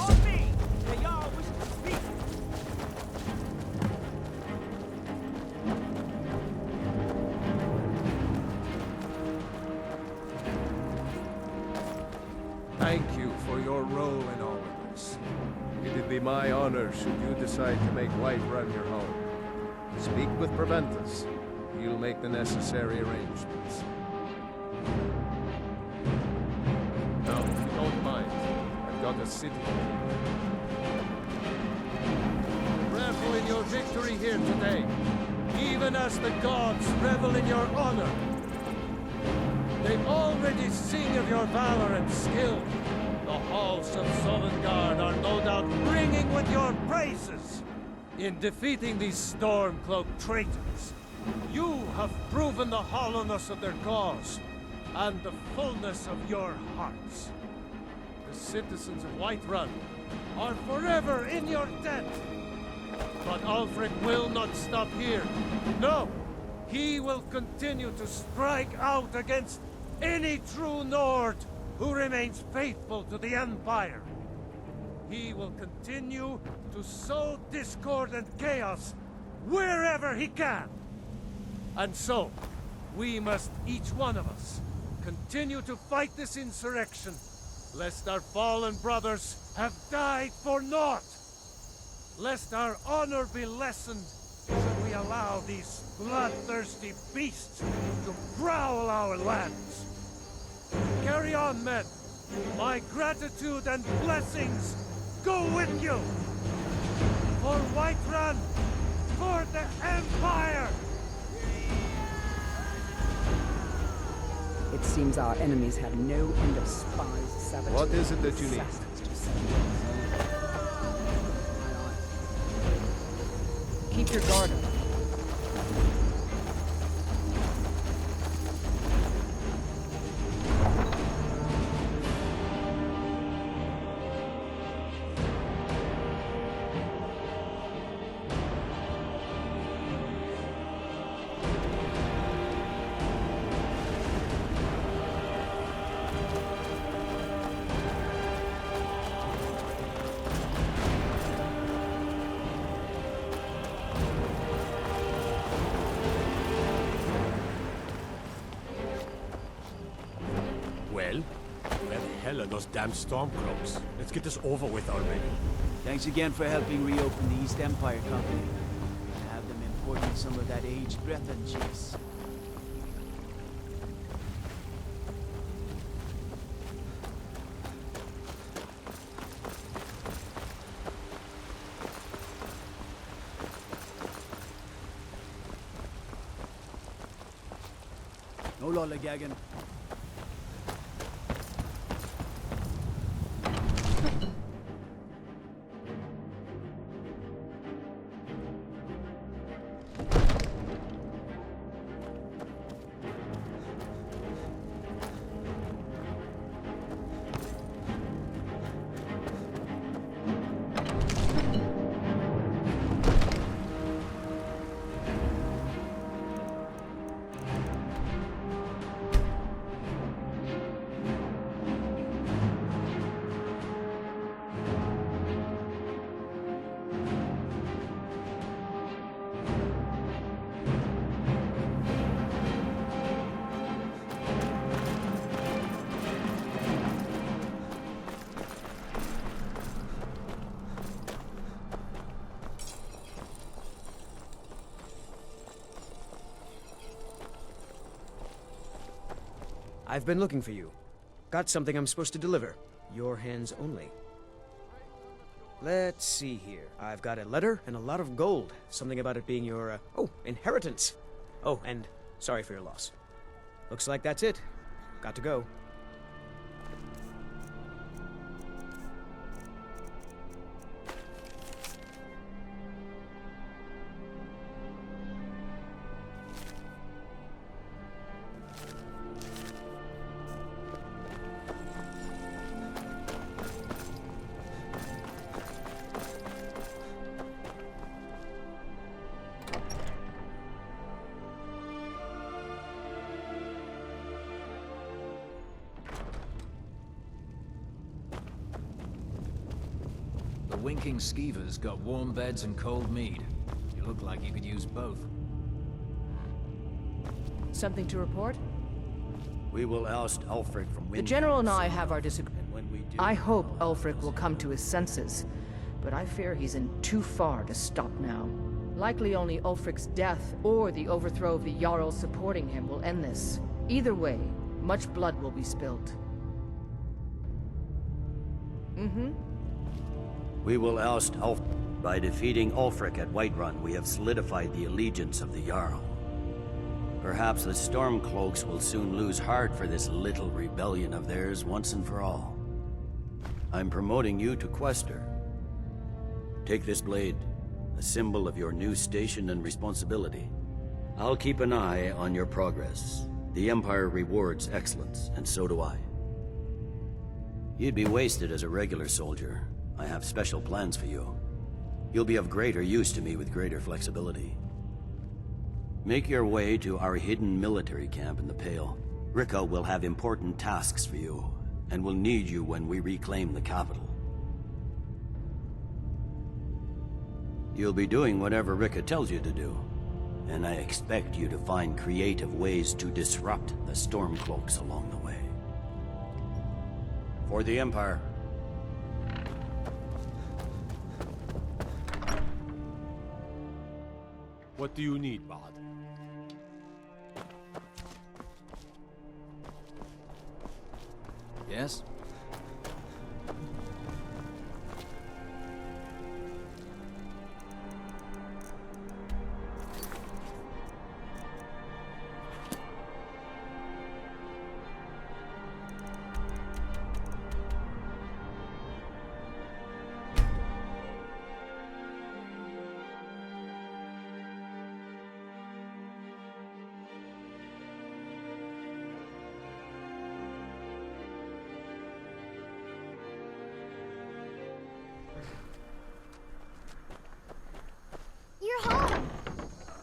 On me! The Jarl wishes to speak! Thank you for your role in all of this. It'd be my honor should you decide to make Whiterun your home. Speak with Preventus. He'll make the necessary arrangements. Now, if you don't mind, I've got a city. Revel in your victory here today, even as the gods revel in your honor. They already sing of your valor and skill. The halls of Sovngarde are no doubt ringing with your praises. In defeating these storm-cloaked traitors, you have proven the hollowness of their cause and the fullness of your hearts. The citizens of Whiterun are forever in your debt. But Ulfric will not stop here. No! He will continue to strike out against any true Nord who remains faithful to the Empire. He will continue to sow discord and chaos wherever he can. And so, we must, each one of us, continue to fight this insurrection, lest our fallen brothers have died for naught. Lest our honor be lessened, should we allow these bloodthirsty beasts to prowl our lands. Carry on, men. My gratitude and blessings go with you! For Whiterun! For the Empire! It seems our enemies have no end of spies, savages, What is it that you need? assassins to send. Keep your guard up. Well, where the hell are those damn stormcloaks? Let's get this over with already. Thanks again for helping reopen the East Empire Company. Have them importing some of that aged Breton cheese. No lollygagging. I've been looking for you. Got something I'm supposed to deliver. Your hands only. Let's see here. I've got a letter and a lot of gold. Something about it being your, inheritance. Oh, and sorry for your loss. Looks like that's it. Got to go. The winking skeever's got warm beds and cold mead. You look like you could use both. Something to report? We will oust Ulfric from The Wind. General and I have our disagreement. When we do, I hope Ulfric will come to his senses, but I fear he's in too far to stop now. Likely only Ulfric's death or the overthrow of the Jarl supporting him will end this. Either way, much blood will be spilled. We will oust Ulfric. By defeating Ulfric at Whiterun, we have solidified the allegiance of the Jarl. Perhaps the Stormcloaks will soon lose heart for this little rebellion of theirs once and for all. I'm promoting you to Quester. Take this blade, a symbol of your new station and responsibility. I'll keep an eye on your progress. The Empire rewards excellence, and so do I. You'd be wasted as a regular soldier. I have special plans for you. You'll be of greater use to me with greater flexibility. Make your way to our hidden military camp in the Pale. Rika will have important tasks for you, and will need you when we reclaim the capital. You'll be doing whatever Rika tells you to do, and I expect you to find creative ways to disrupt the Stormcloaks along the way. For the Empire. What do you need, Bard? Yes? You're home.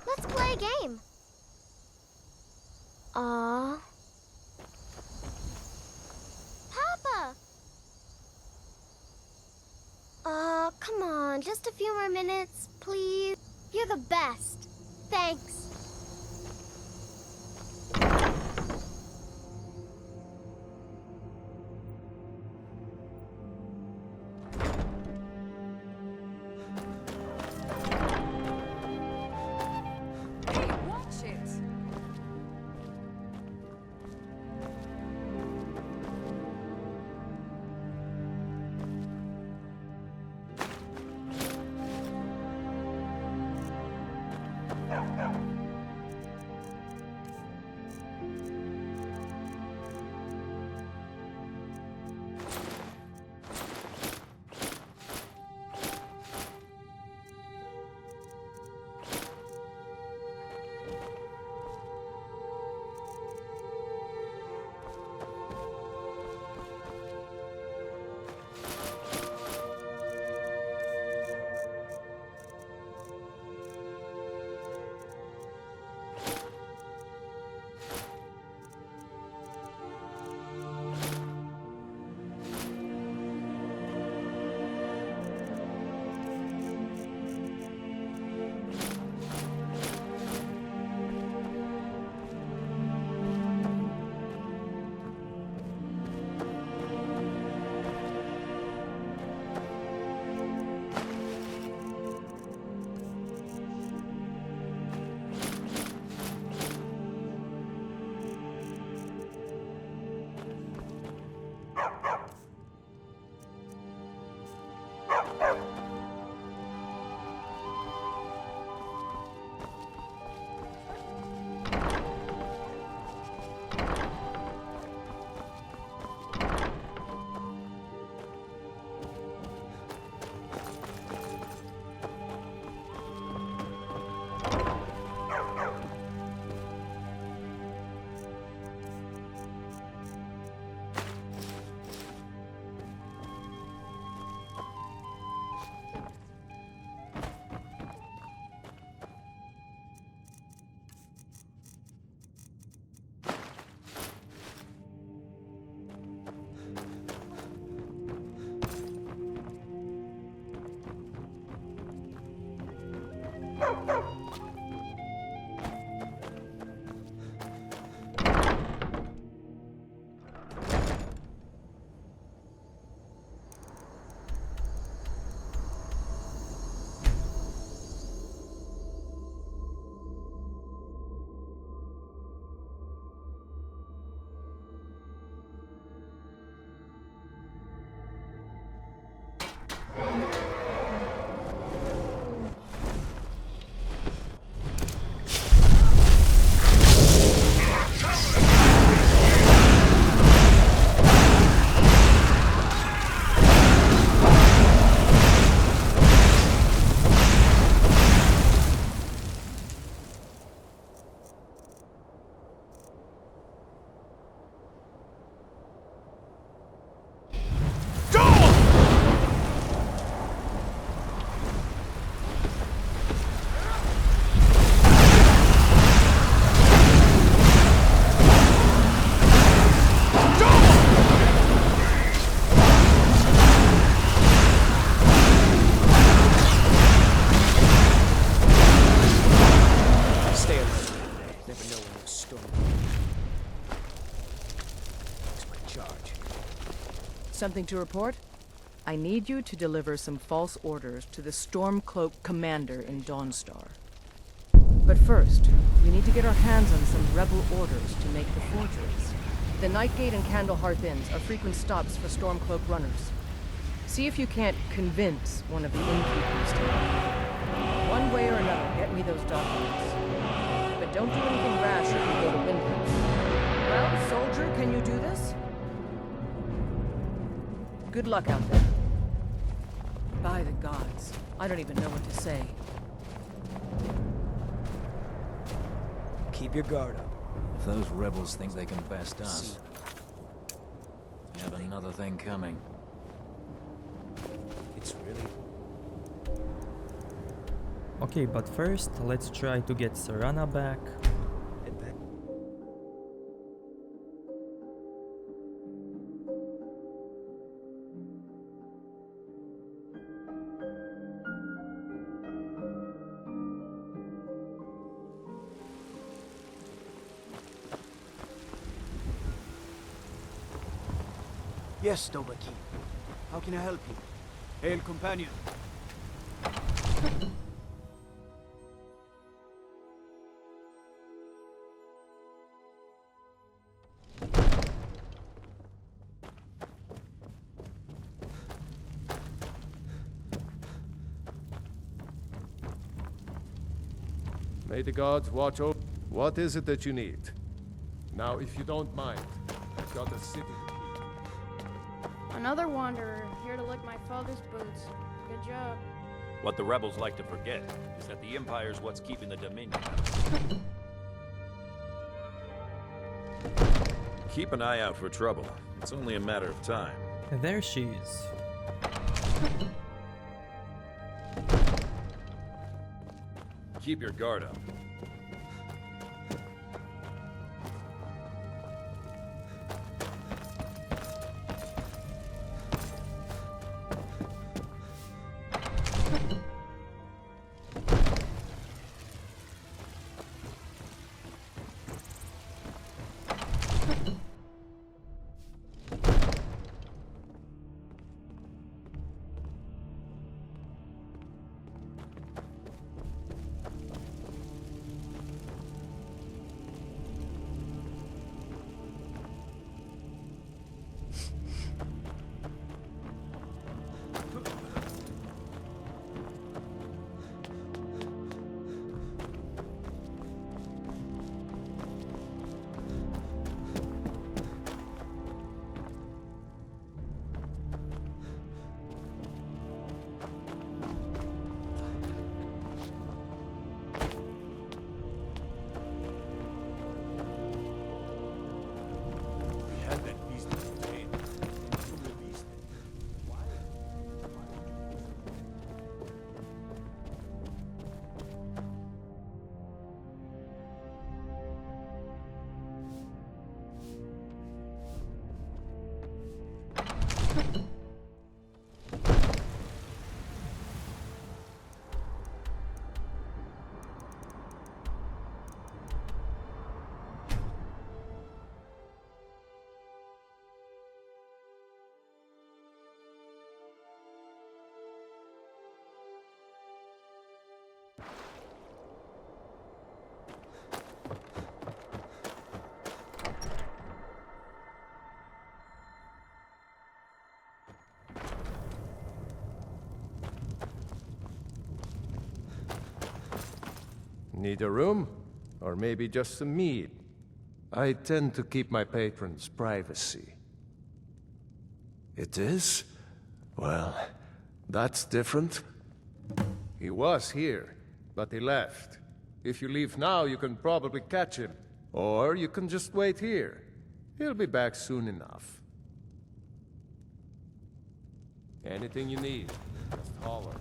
Let's play a game. Aww. Papa! Come on, just a few more minutes, please. You're the best. Thanks. Something to report? I need you to deliver some false orders to the Stormcloak commander in Dawnstar. But first, we need to get our hands on some rebel orders to make the forgeries. The Nightgate and Candlehearth Inns are frequent stops for Stormcloak runners. See if you can't convince one of the innkeepers to one way or another, get me those documents. But don't do anything rash if you go to Windhurst. Well, soldier, can you do this? Good luck out there. By the gods, I don't even know what to say. Keep your guard up. If those rebels think they can best us, we have another thing coming. It's really... Okay, but first, let's try to get Serana back. Yes, Dobaki. How can I help you? Hail, companion. May the gods watch over. What is it that you need? Now, if you don't mind, I've got a city to keep. Another wanderer, here to lick my father's boots. Good job. What the rebels like to forget is that the Empire's what's keeping the Dominion. Keep an eye out for trouble. It's only a matter of time. There she is. Keep your guard up. Need a room? Or maybe just some meat? I tend to keep my patrons' privacy. It is? Well, that's different. He was here, but he left. If you leave now, you can probably catch him. Or you can just wait here. He'll be back soon enough. Anything you need, just holler.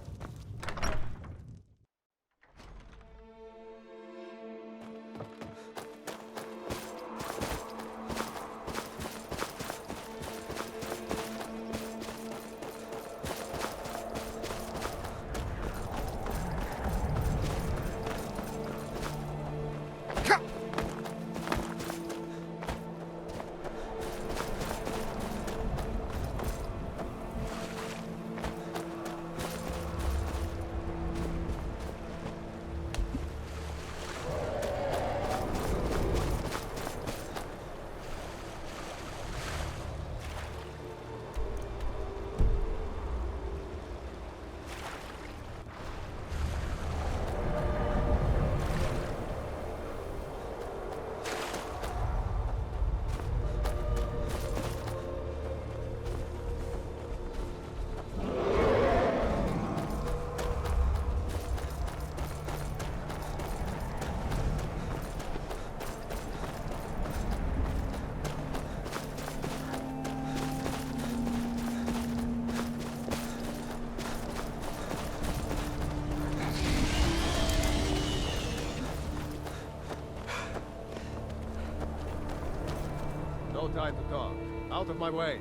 No time to talk. Out of my way.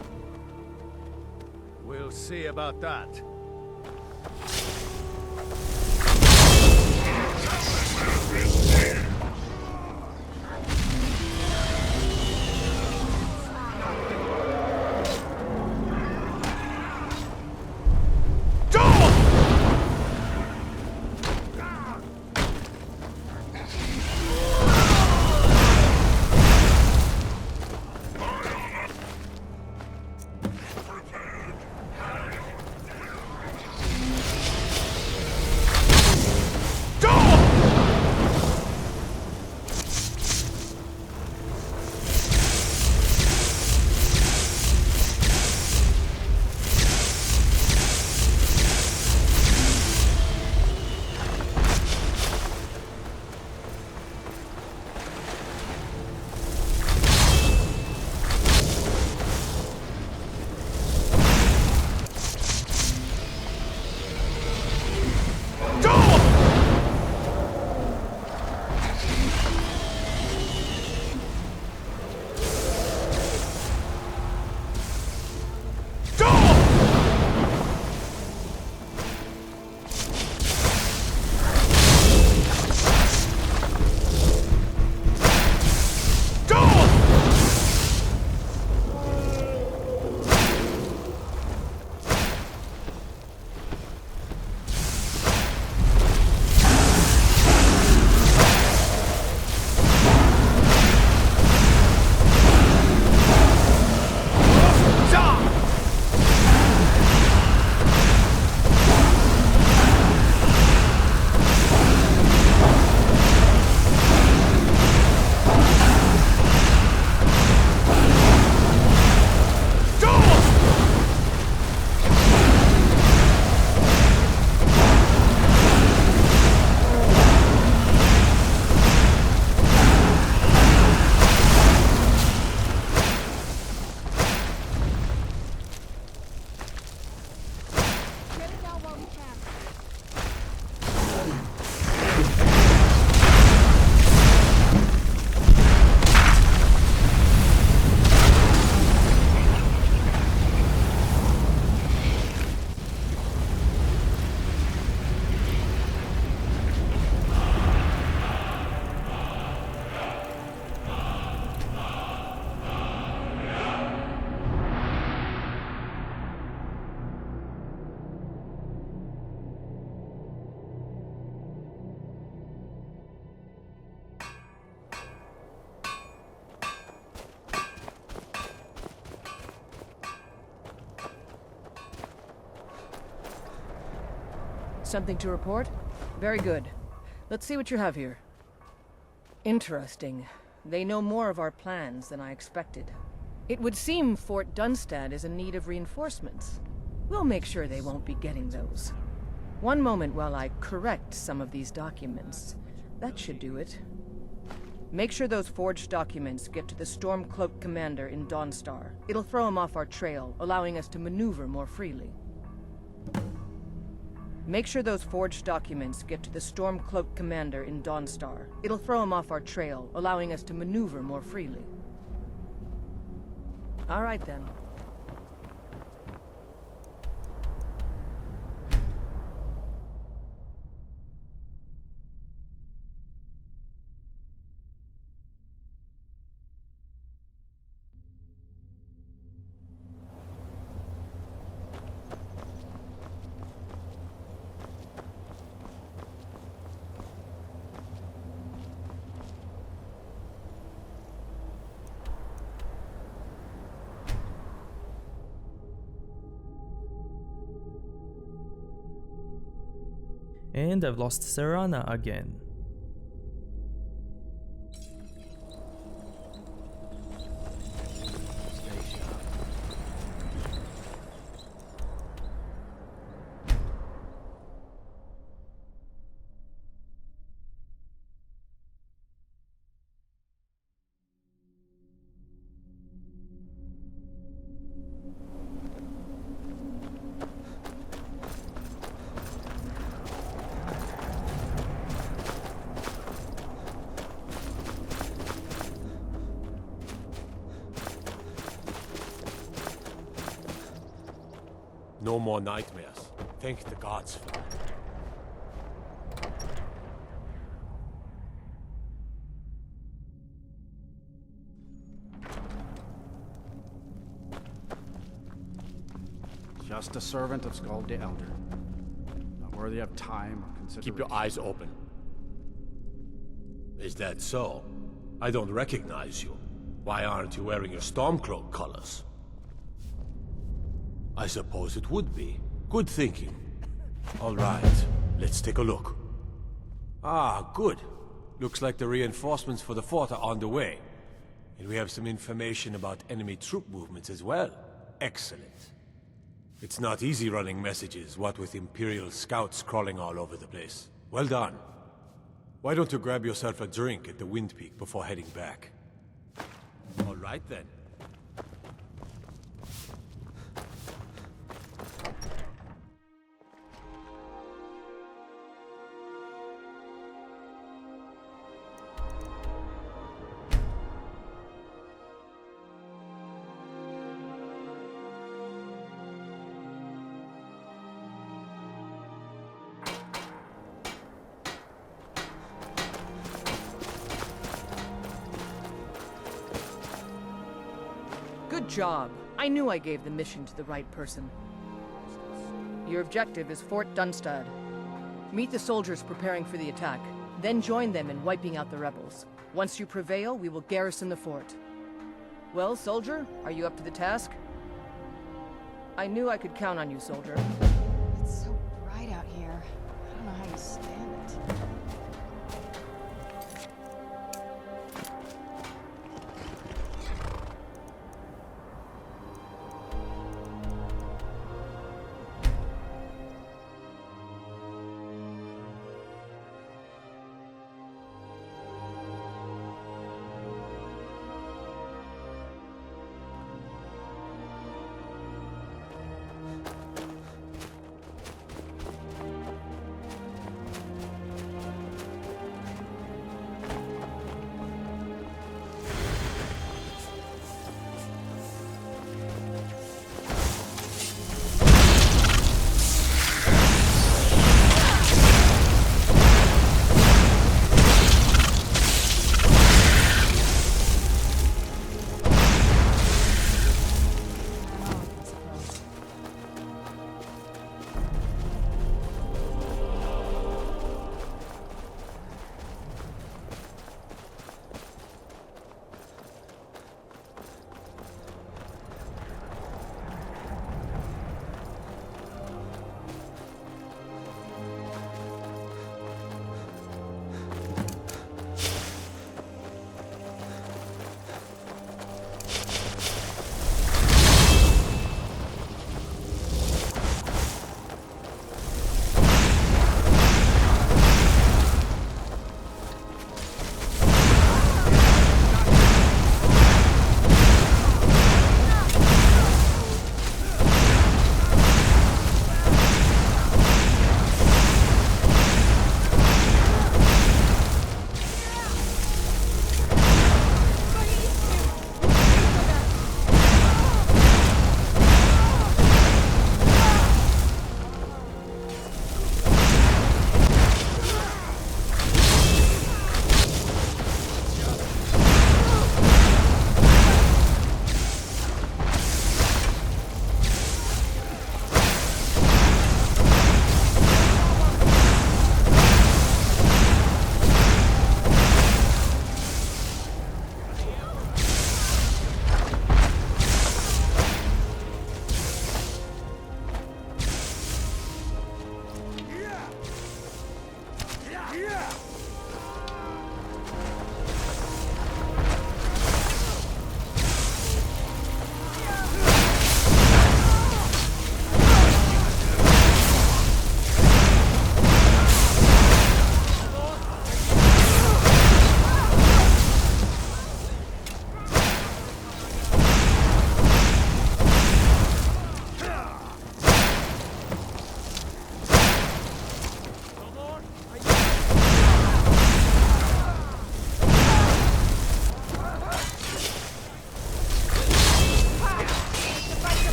We'll see about that. Something to report? Very good. Let's see what you have here. Interesting. They know more of our plans than I expected. It would seem Fort Dunstad is in need of reinforcements. We'll make sure they won't be getting those. One moment while I correct some of these documents. That should do it. Make sure those forged documents get to the Stormcloak commander in Dawnstar. It'll throw him off our trail, allowing us to maneuver more freely. Make sure those forged documents get to the Stormcloak commander in Dawnstar. It'll throw him off our trail, allowing us to maneuver more freely. All right then. And I've lost Serana again. No more nightmares. Thank the gods for that. Just a servant of Skald the Elder. Not worthy of time or consideration. Keep your eyes open. Is that so? I don't recognize you. Why aren't you wearing your Stormcloak colors? I suppose it would be. Good thinking. All right, let's take a look. Ah, good. Looks like the reinforcements for the fort are on the way. And we have some information about enemy troop movements as well. Excellent. It's not easy running messages, what with Imperial scouts crawling all over the place. Well done. Why don't you grab yourself a drink at the Wind Peak before heading back? All right then. Good job. I knew I gave the mission to the right person. Your objective is Fort Dunstad. Meet the soldiers preparing for the attack, then join them in wiping out the rebels. Once you prevail, we will garrison the fort. Well, soldier, are you up to the task? I knew I could count on you, soldier. It's so bright out here. I don't know how you stand it.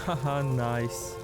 Haha, nice.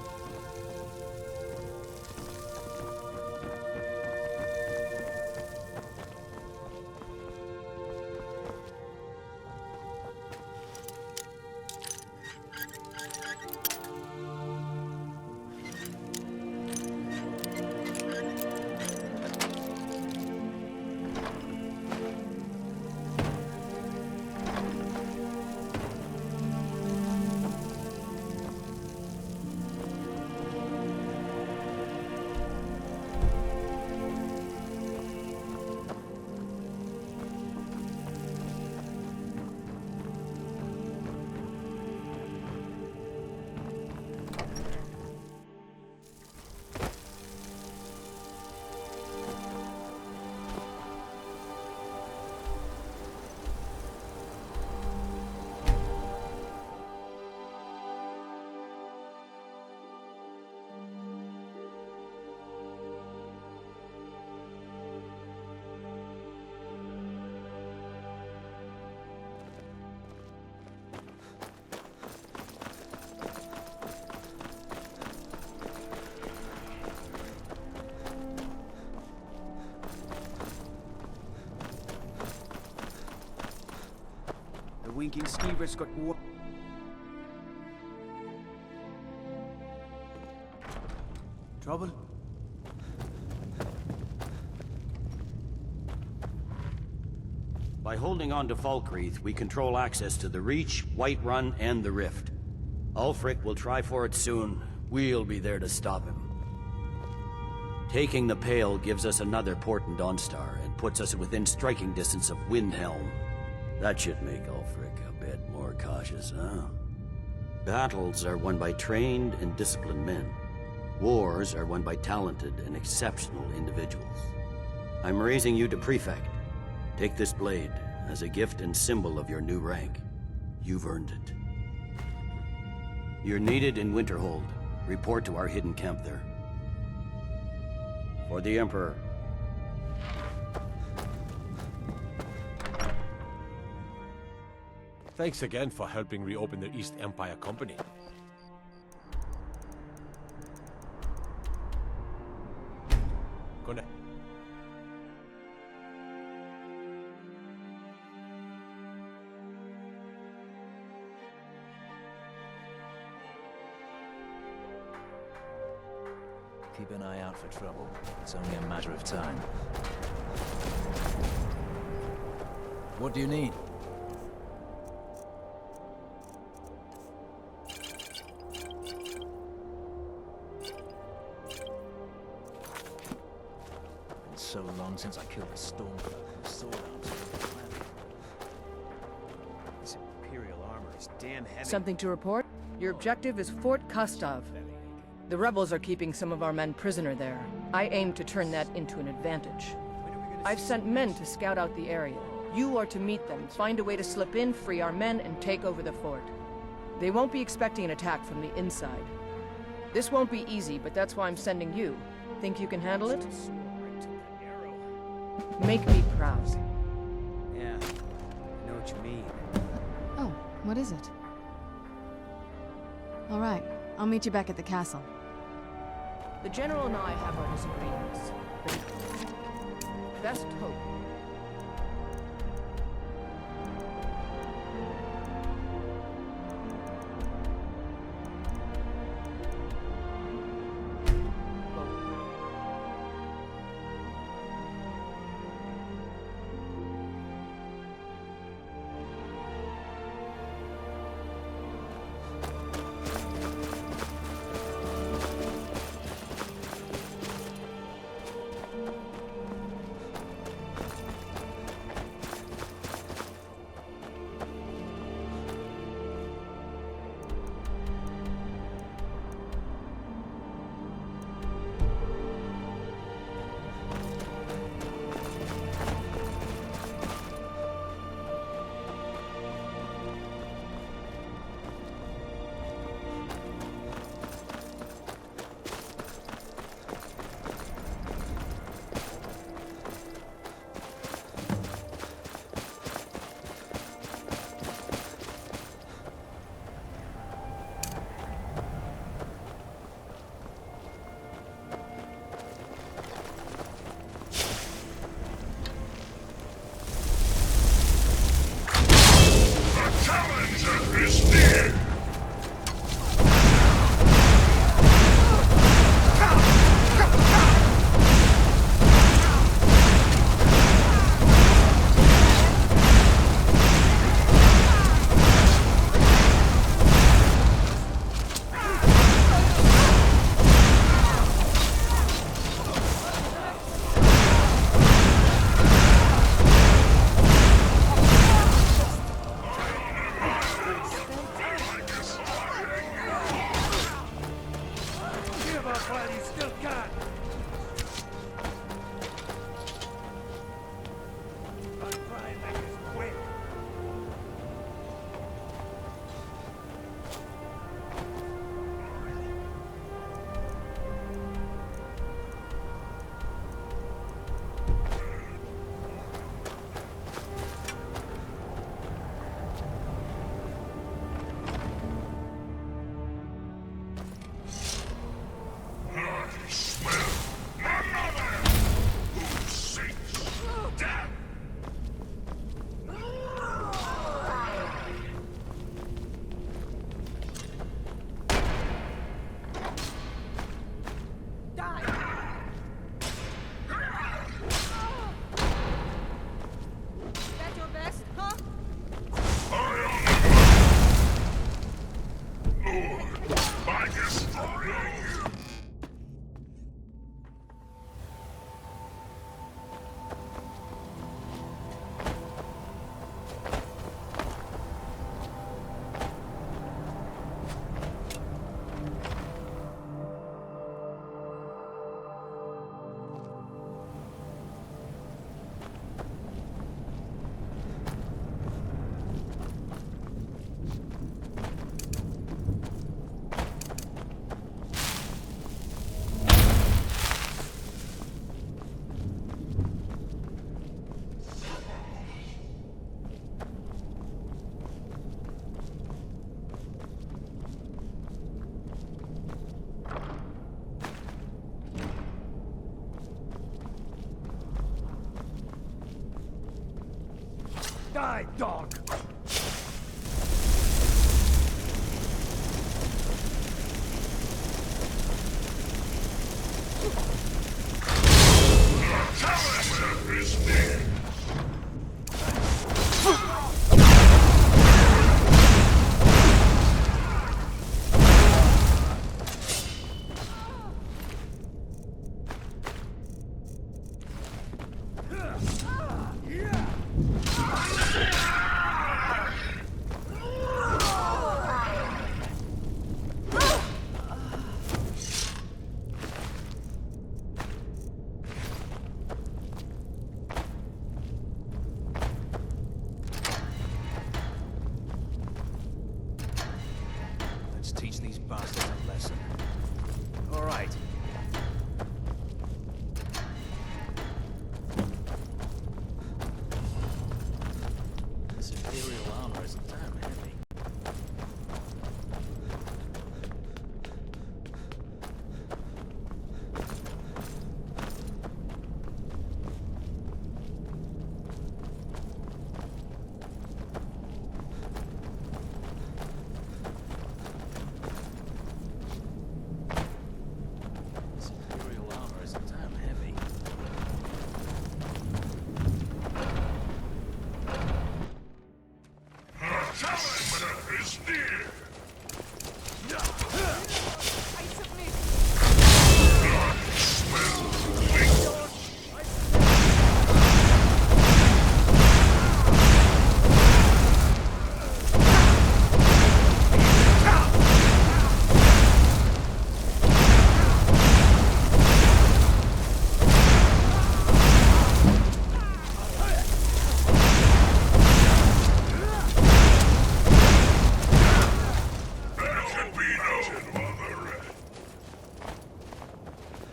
The winking skeever's got war. Trouble? By holding on to Falkreath, we control access to the Reach, Whiterun, and the Rift. Ulfric will try for it soon. We'll be there to stop him. Taking the Pale gives us another port in Dawnstar, and puts us within striking distance of Windhelm. That should make Ulfric a bit more cautious, huh? Battles are won by trained and disciplined men. Wars are won by talented and exceptional individuals. I'm raising you to Prefect. Take this blade as a gift and symbol of your new rank. You've earned it. You're needed in Winterhold. Report to our hidden camp there. For the Emperor. Thanks again for helping reopen the East Empire Company. Gonna... Keep an eye out for trouble. It's only a matter of time. What do you need? So long since I killed the Stormcloak who sold out to the planet. This Imperial armor is damn heavy. Something to report? Your objective is Fort Kustov. The rebels are keeping some of our men prisoner there. I aim to turn that into an advantage. I've sent men to scout out the area. You are to meet them, find a way to slip in, free our men, and take over the fort. They won't be expecting an attack from the inside. This won't be easy, but that's why I'm sending you. Think you can handle it? Make me proud. Yeah, I know what you mean. Oh, what is it? All right, I'll meet you back at the castle. The General and I have our disagreements. Best hope. up while you still can! I'll try and make this quick. Die, dog! Teach these bastards a lesson. All right. This Imperial armor is damn heavy.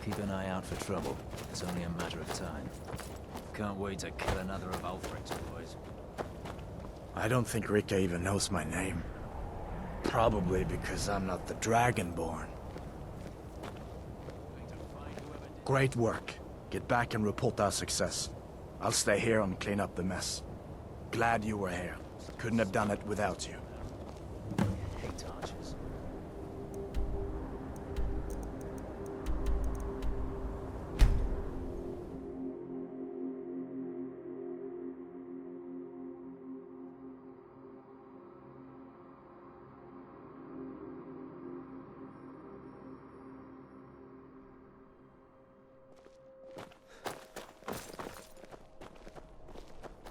Keep an eye out for trouble. It's only a matter of time. Can't wait to kill another of Ulfric's boys. I don't think Rika even knows my name. Probably because I'm not the Dragonborn. Great work. Get back and report our success. I'll stay here and clean up the mess. Glad you were here. Couldn't have done it without you. Hate archers.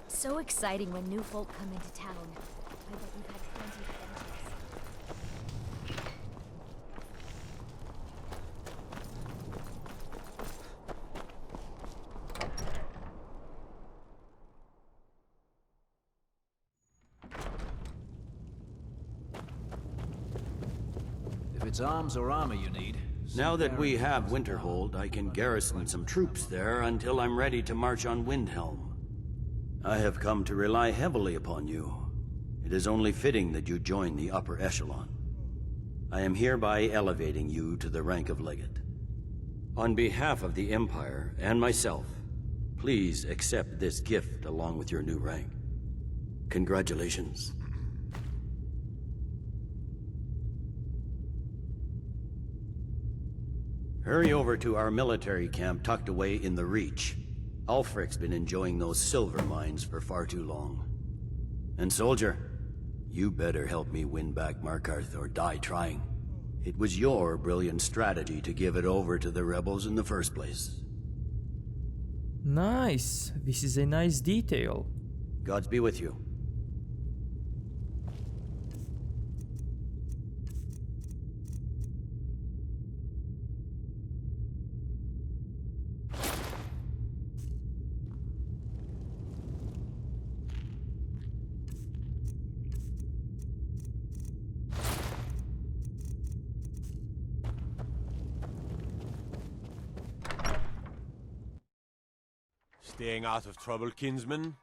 So exciting when new folk come into town. I bet you've had plenty of adventures. it's arms or armor you need, Now that we have Winterhold, I can garrison some troops there until I'm ready to march on Windhelm. I have come to rely heavily upon you. It is only fitting that you join the upper echelon. I am hereby elevating you to the rank of Legate. On behalf of the Empire and myself, please accept this gift along with your new rank. Congratulations. Hurry over to our military camp tucked away in the Reach. Ulfric's been enjoying those silver mines for far too long. And soldier, you better help me win back Markarth or die trying. It was your brilliant strategy to give it over to the rebels in the first place. Nice. This is a nice detail. Gods be with you. Staying out of trouble, kinsman?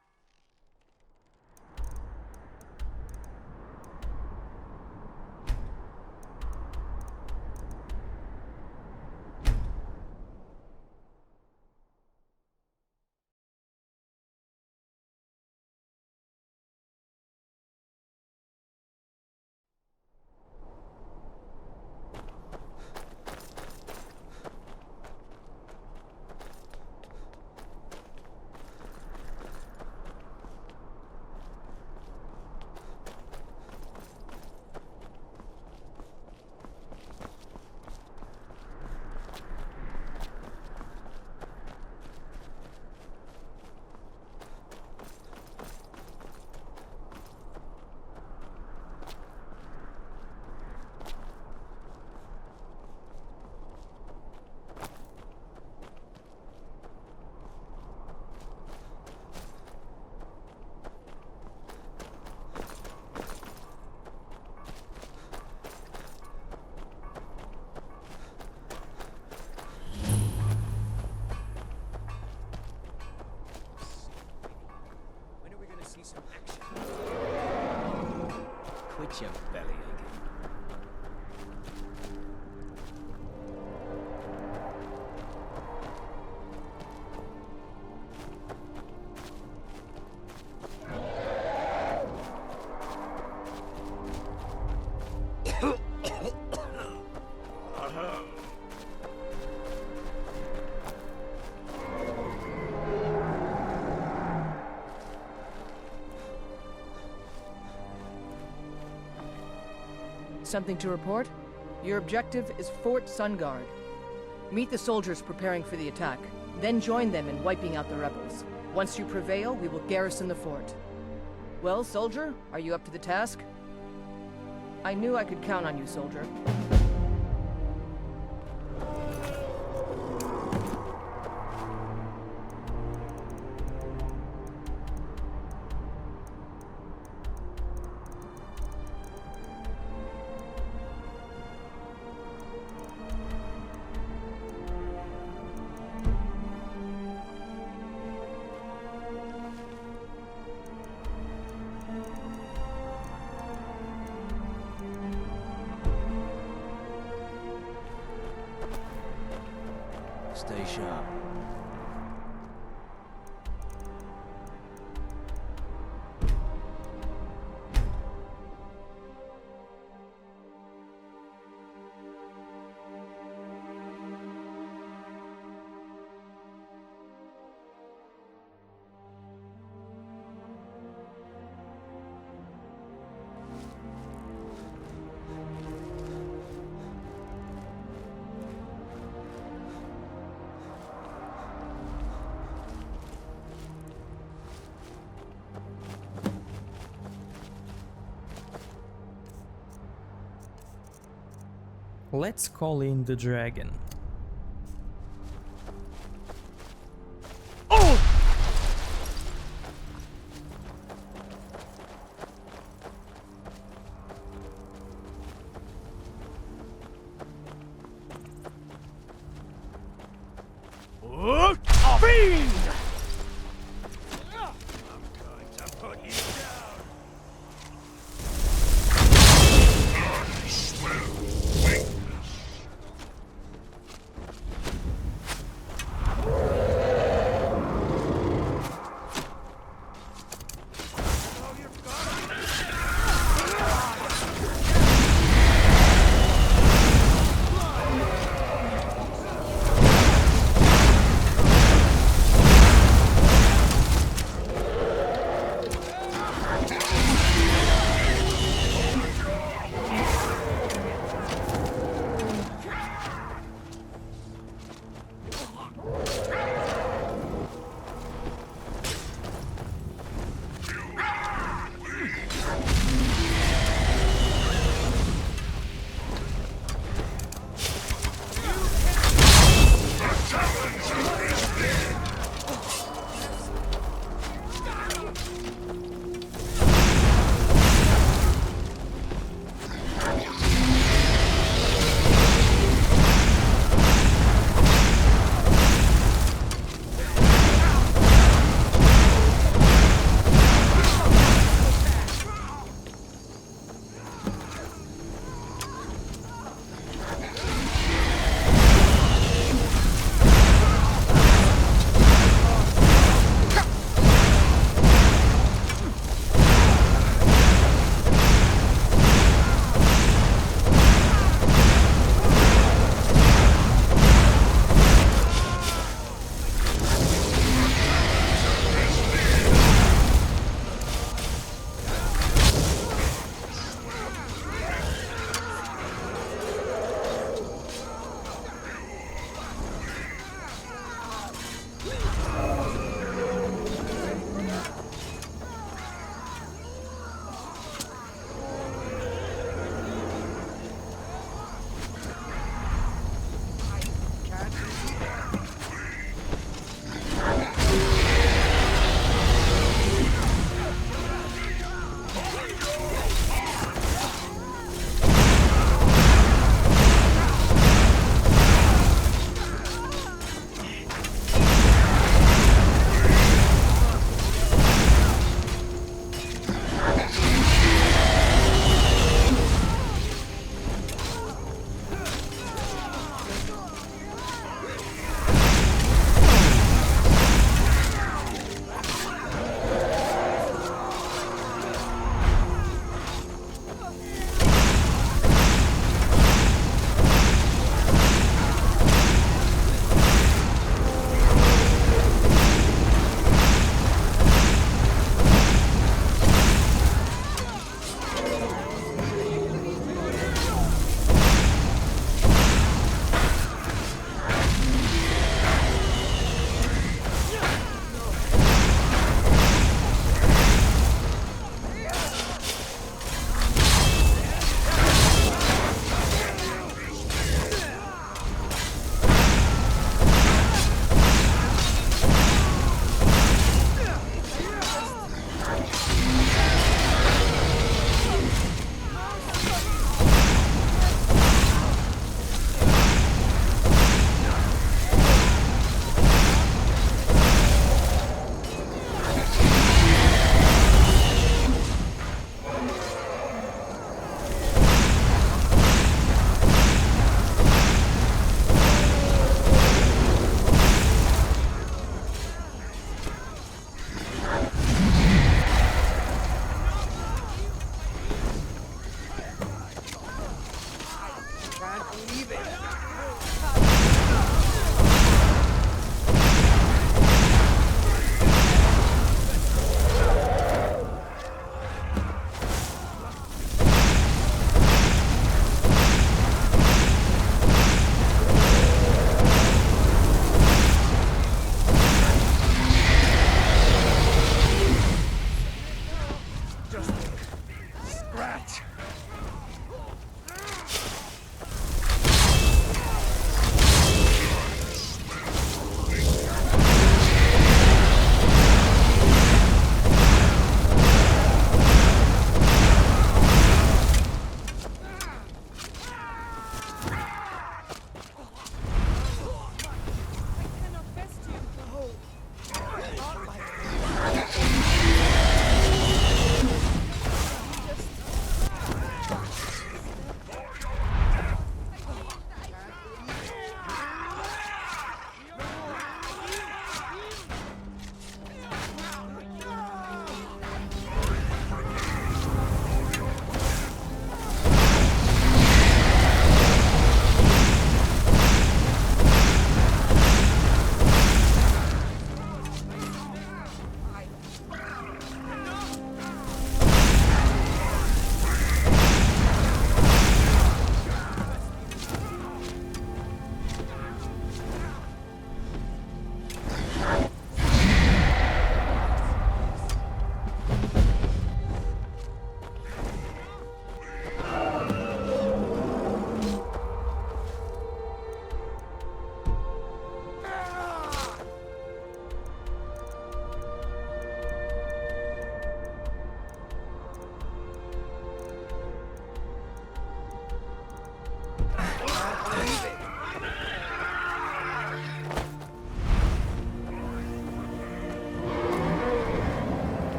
Quit your belly aching. Something to report? Your objective is Fort Sunguard. Meet the soldiers preparing for the attack, then join them in wiping out the rebels. Once you prevail, we will garrison the fort. Well, soldier, are you up to the task? I knew I could count on you, soldier. Stay sharp. Let's call in the dragon. Bleed!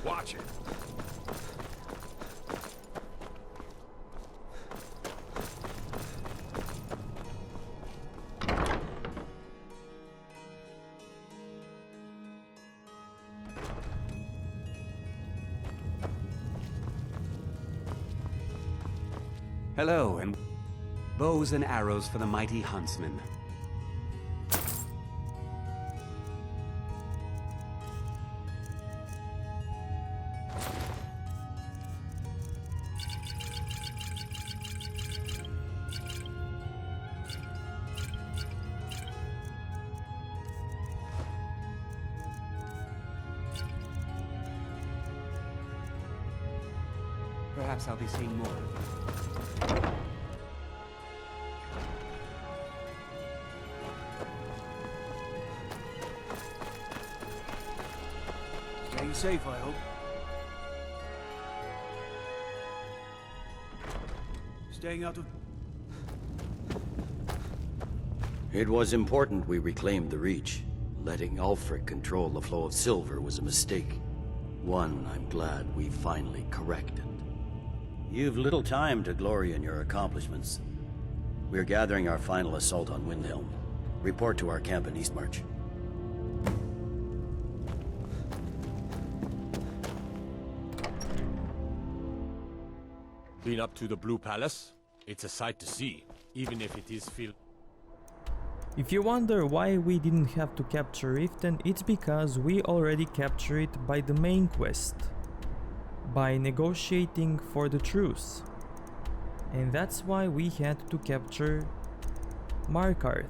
Watch it. Hello, and bows and arrows for the mighty huntsman. Perhaps I'll be seeing more of you. Staying safe, I hope. Staying out of... It was important we reclaimed the Reach. Letting Ulfric control the flow of silver was a mistake. One I'm glad we finally corrected. You've little time to glory in your accomplishments. We're gathering our final assault on Windhelm. Report to our camp in Eastmarch. Been up to the Blue Palace? It's a sight to see, even if it is filled. If you wonder why we didn't have to capture Riften, it's because we already captured it by the main quest. By negotiating for the truce. And that's why we had to capture Markarth.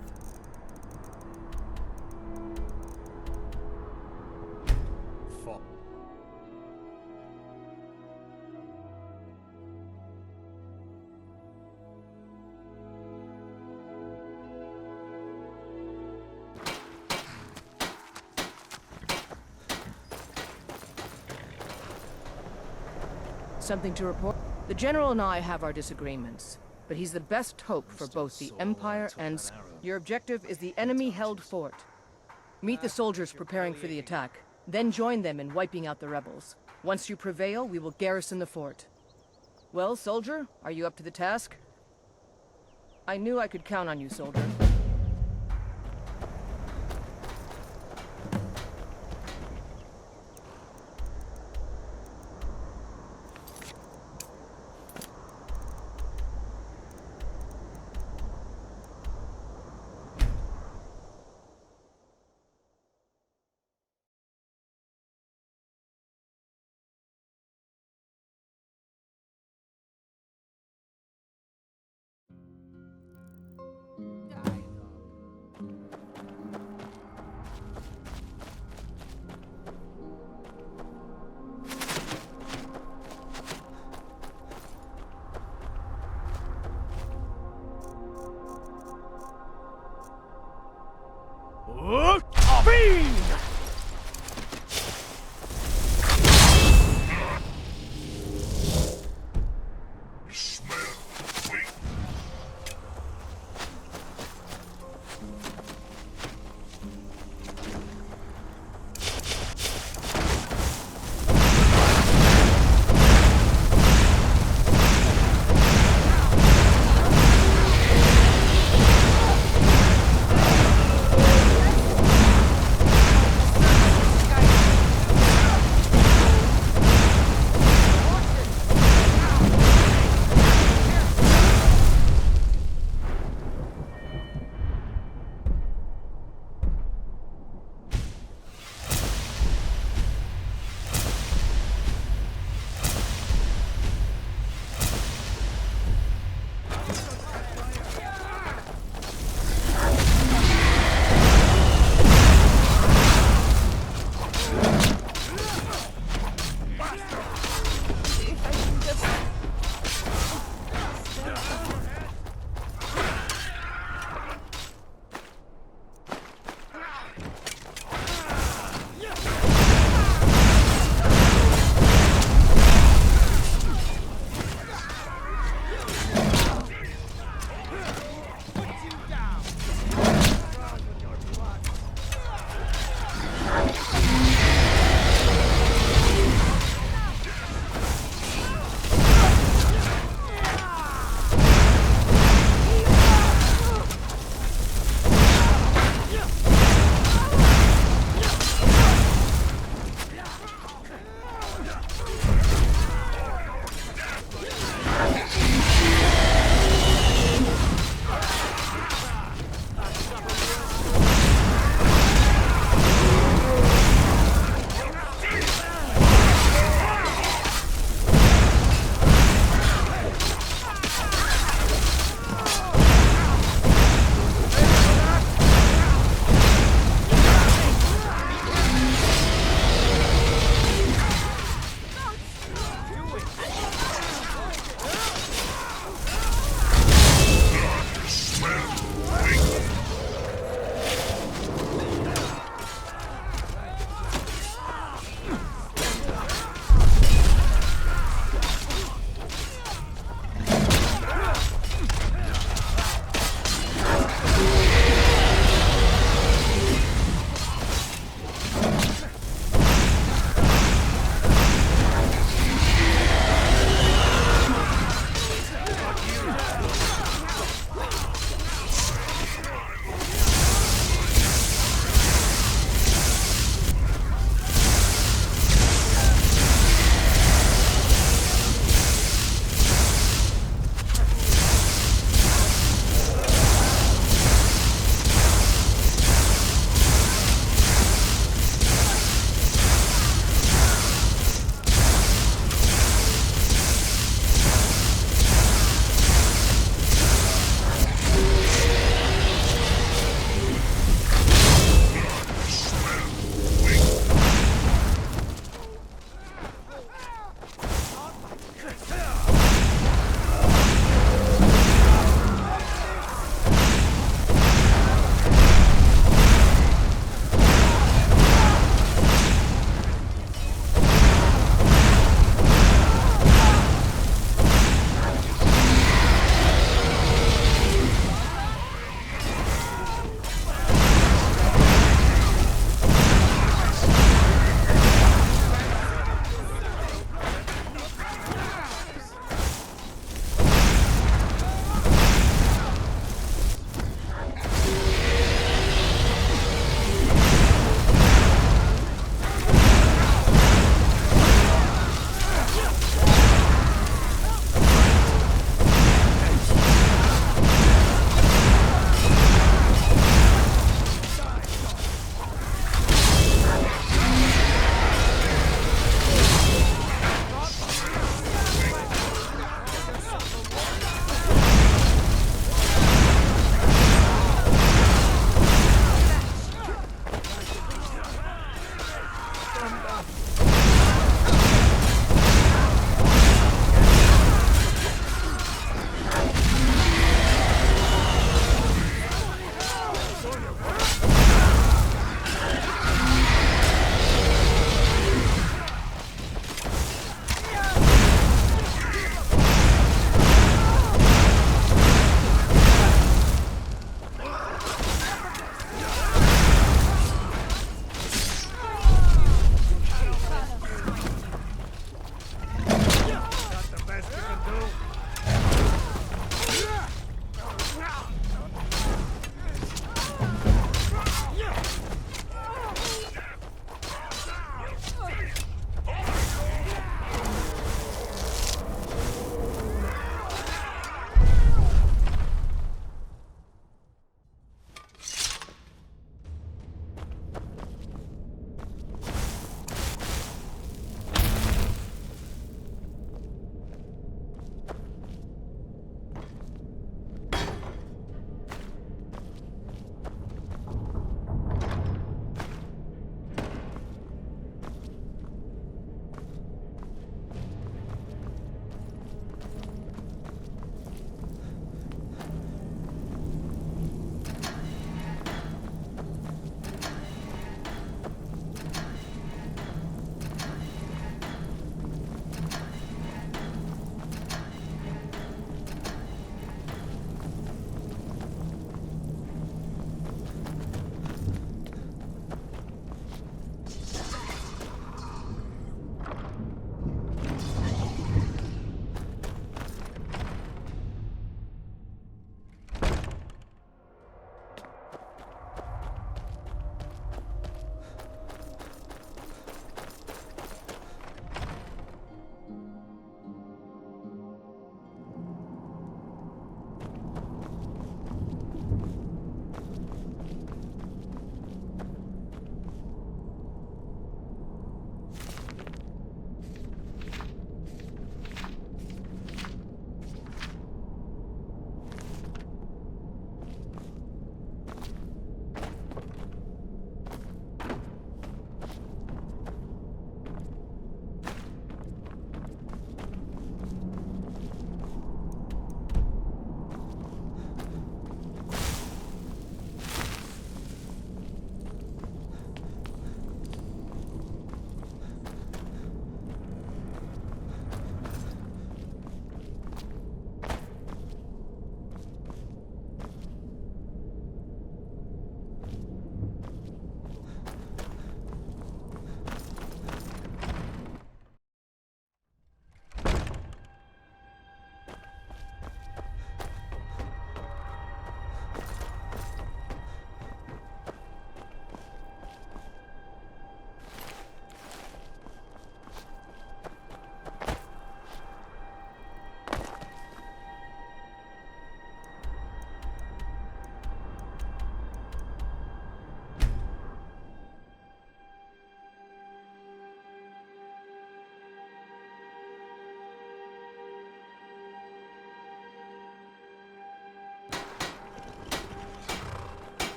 Something to report? The General and I have our disagreements, but he's the best hope for both the Empire and... Your objective is the enemy-held fort. Meet the soldiers preparing for the attack, then join them in wiping out the rebels. Once you prevail, we will garrison the fort. Well, soldier, are you up to the task? I knew I could count on you, soldier.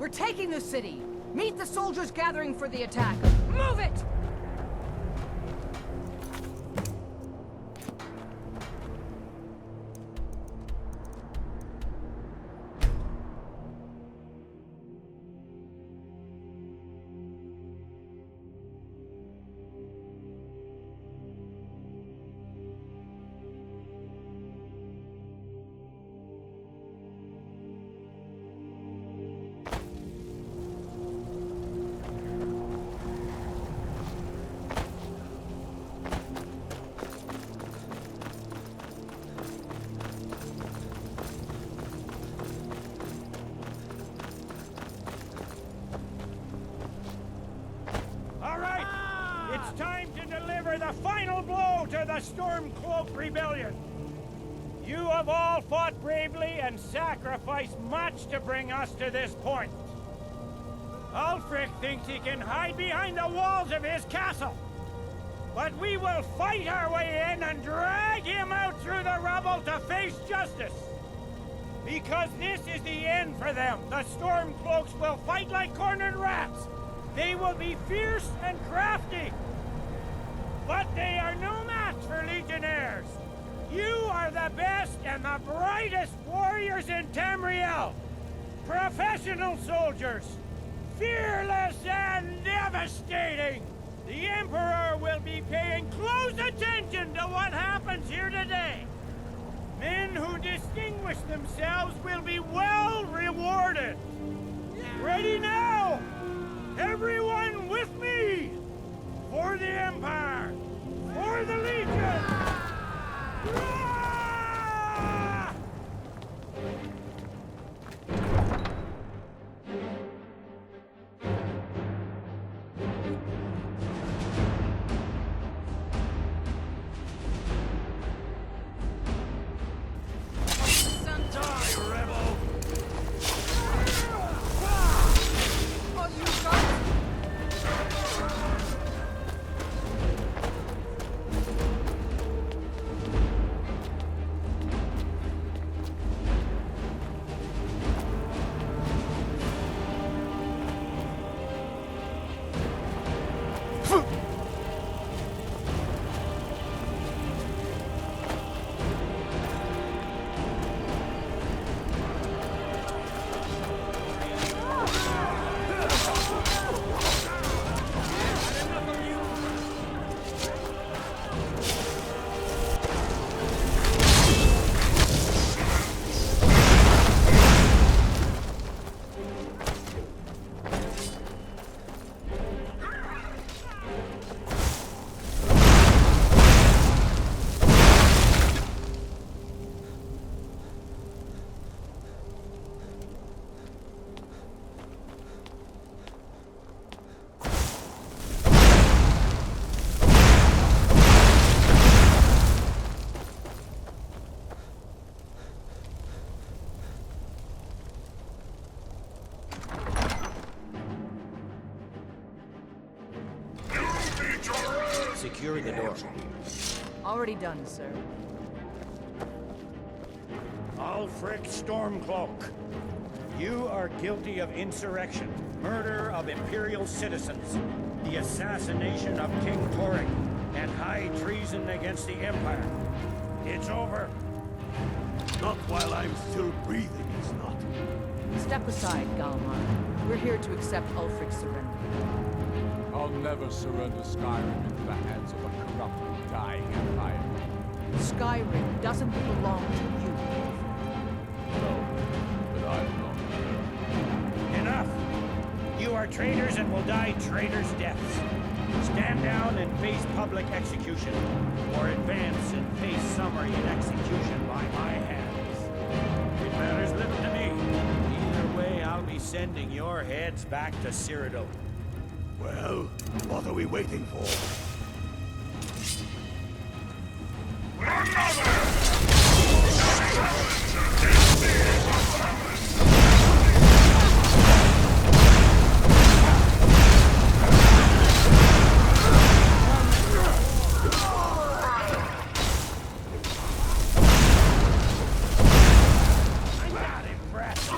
We're taking the city! Meet the soldiers gathering for the attack! Move it! It's time to deliver the final blow to the Stormcloak Rebellion. You have all fought bravely and sacrificed much to bring us to this point. Ulfric thinks he can hide behind the walls of his castle. But we will fight our way in and drag him out through the rubble to face justice. Because this is the end for them. The Stormcloaks will fight like cornered rats. They will be fierce and crafty. But they are no match for Legionnaires. You are the best and the brightest warriors in Tamriel. Professional soldiers. Fearless and devastating. The Emperor will be paying close attention to what happens here today. Men who distinguish themselves will be well rewarded. Ready now? Everyone with me! For the Empire! For the Legion! Secure the door. Already done, sir. Ulfric Stormcloak, you are guilty of insurrection, murder of Imperial citizens, the assassination of King Torek, and high treason against the Empire. It's over. Not while I'm still breathing, it's not. Step aside, Galmar. We're here to accept Ulfric's surrender. I'll never surrender Skyrim into the hands of a corrupt and dying empire. Skyrim doesn't belong to you. No, but I belong to her. Enough! You are traitors and will die traitors' deaths. Stand down and face public execution, or advance and face summary and execution by my hands. It matters little to me. Either way, I'll be sending your heads back to Cyrodiil. Well, what are we waiting for? I'm not impressed.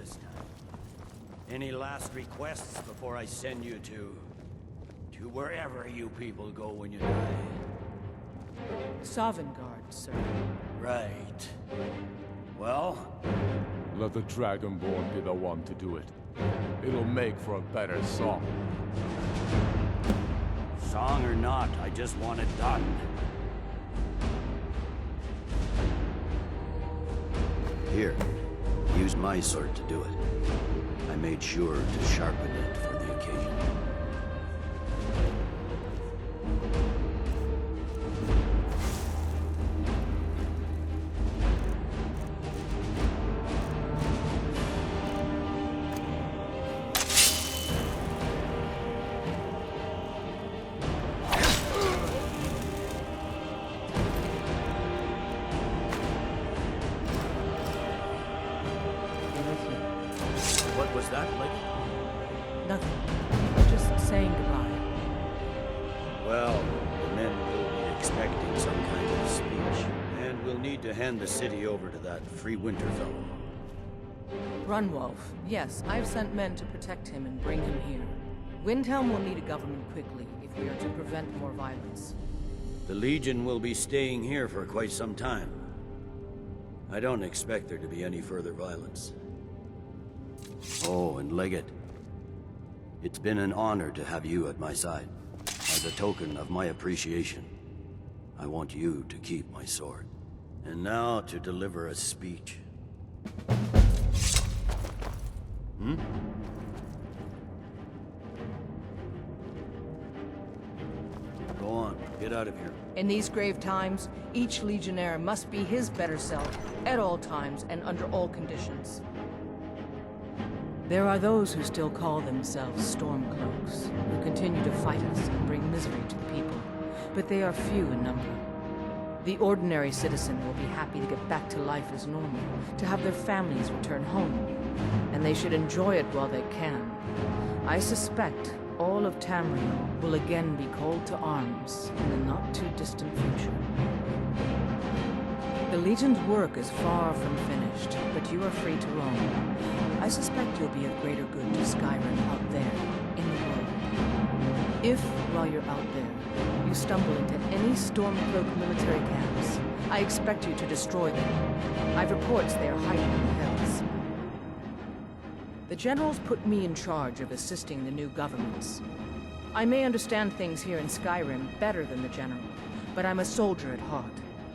this time. Any last requests before I send you to wherever you people go when you die? Sovngarde, sir. Right. Well? Let the Dragonborn be the one to do it. It'll make for a better song. Song or not, I just want it done. Here, use my sword to do it. I made sure to sharpen it for the occasion. What was that, lady? Nothing. Just saying goodbye. Well, the men will be expecting some kind of speech, and we'll need to hand the city over to that free winter fellow. Runwolf. Yes, I've sent men to protect him and bring him here. Windhelm will need a government quickly if we are to prevent more violence. The Legion will be staying here for quite some time. I don't expect there to be any further violence. Oh, and Leggett. It's been an honor to have you at my side. As a token of my appreciation, I want you to keep my sword. And now to deliver a speech. Go on, get out of here. In these grave times, each Legionnaire must be his better self, at all times and under all conditions. There are those who still call themselves Stormcloaks, who continue to fight us and bring misery to the people, but they are few in number. The ordinary citizen will be happy to get back to life as normal, to have their families return home, and they should enjoy it while they can. I suspect all of Tamriel will again be called to arms in the not-too-distant future. The Legion's work is far from finished, but you are free to roam. I suspect you'll be of greater good to Skyrim out there, in the world. If, while you're out there, you stumble into any Stormcloak military camps, I expect you to destroy them. I've reports they are hiding in the hills. The generals put me in charge of assisting the new governments. I may understand things here in Skyrim better than the general, but I'm a soldier at heart,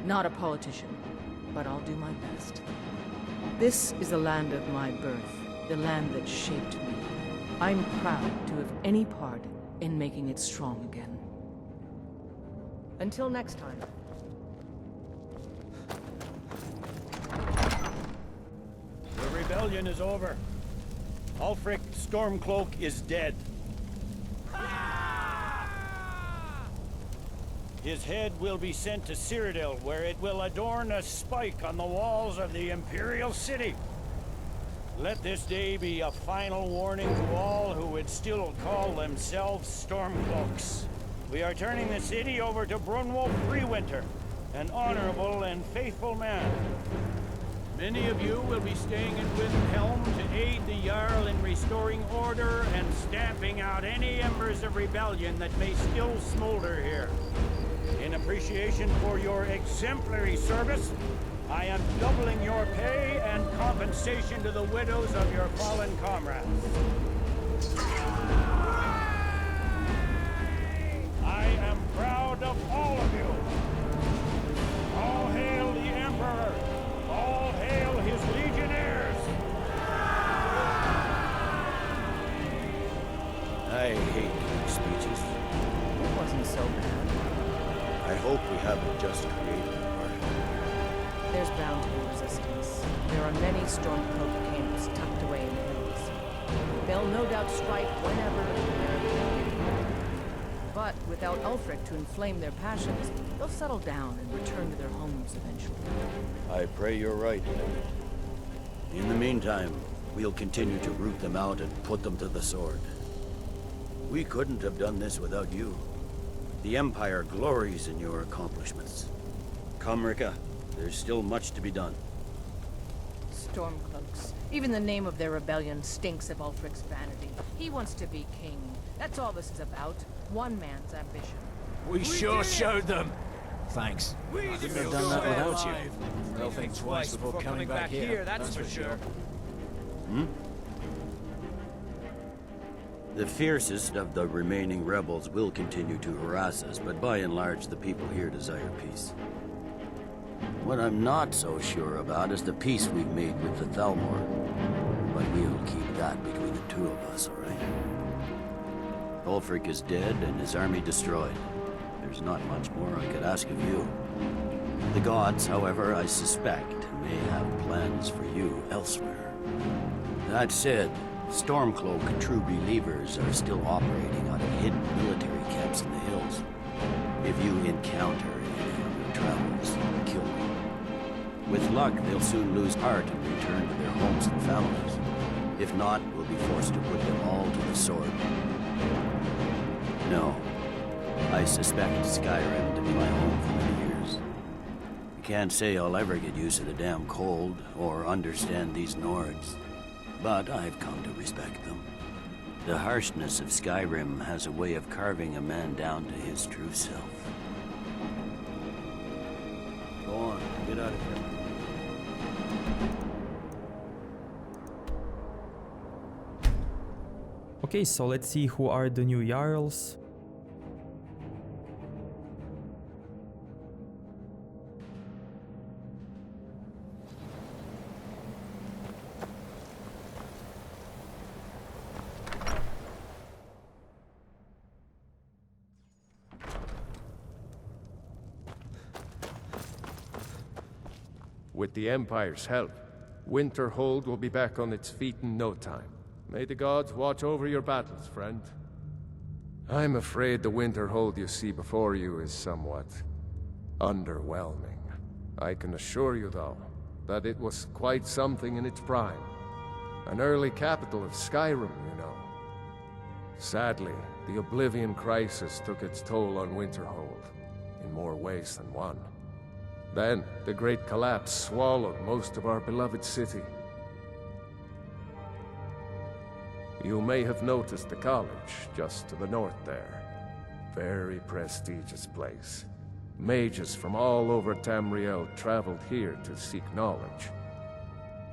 not a politician. But I'll do my best. This is the land of my birth, the land that shaped me. I'm proud to have any part in making it strong again. Until next time. The rebellion is over. Ulfric Stormcloak is dead. His head will be sent to Cyrodiil, where it will adorn a spike on the walls of the Imperial City. Let this day be a final warning to all who would still call themselves Stormcloaks. We are turning the city over to Brunwolf Freewinter, an honorable and faithful man. Many of you will be staying in Windhelm to aid the Jarl in restoring order and stamping out any embers of rebellion that may still smolder here. In appreciation for your exemplary service, I am doubling your pay and compensation to the widows of your fallen comrades. I am proud of all of you. All hail the Emperor! All hail his legionnaires! I hate these speeches. It wasn't so bad. I hope we haven't just created a party. There's bound to be resistance. There are many Stormcloak camps tucked away in the hills. They'll no doubt strike whenever and wherever. But without Ulfric to inflame their passions, they'll settle down and return to their homes eventually. I pray you're right, Leggett. In the meantime, we'll continue to root them out and put them to the sword. We couldn't have done this without you. The Empire glories in your accomplishments. Come, Rika. There's still much to be done. So Stormcloaks. Even the name of their rebellion stinks of Ulfric's vanity. He wants to be king. That's all this is about. One man's ambition. We sure showed them. Thanks. Couldn't have done that without you. They'll think twice before coming back here, that's for sure. Hmm? The fiercest of the remaining rebels will continue to harass us, but by and large, the people here desire peace. What I'm not so sure about is the peace we've made with the Thalmor. But we'll keep that between the two of us, all right? Ulfric is dead and his army destroyed. There's not much more I could ask of you. The gods, however, I suspect, may have plans for you elsewhere. That said, Stormcloak true believers are still operating out of hidden military camps in the hills. If you encounter any on your travels, kill them. With luck, they'll soon lose heart and return to their homes and families. If not, we'll be forced to put them all to the sword. No, I suspect Skyrim to be my home for many years. I can't say I'll ever get used to the damn cold or understand these Nords, but I've come to respect them. The harshness of Skyrim has a way of carving a man down to his true self. Go on, get out of here. Okay, so let's see who are the new Jarls. With the Empire's help, Winterhold will be back on its feet in no time. May the gods watch over your battles, friend. I'm afraid the Winterhold you see before you is somewhat underwhelming. I can assure you, though, that it was quite something in its prime. An early capital of Skyrim, you know. Sadly, the Oblivion Crisis took its toll on Winterhold, in more ways than one. Then, the Great Collapse swallowed most of our beloved city. You may have noticed the college just to the north there. Very prestigious place. Mages from all over Tamriel traveled here to seek knowledge.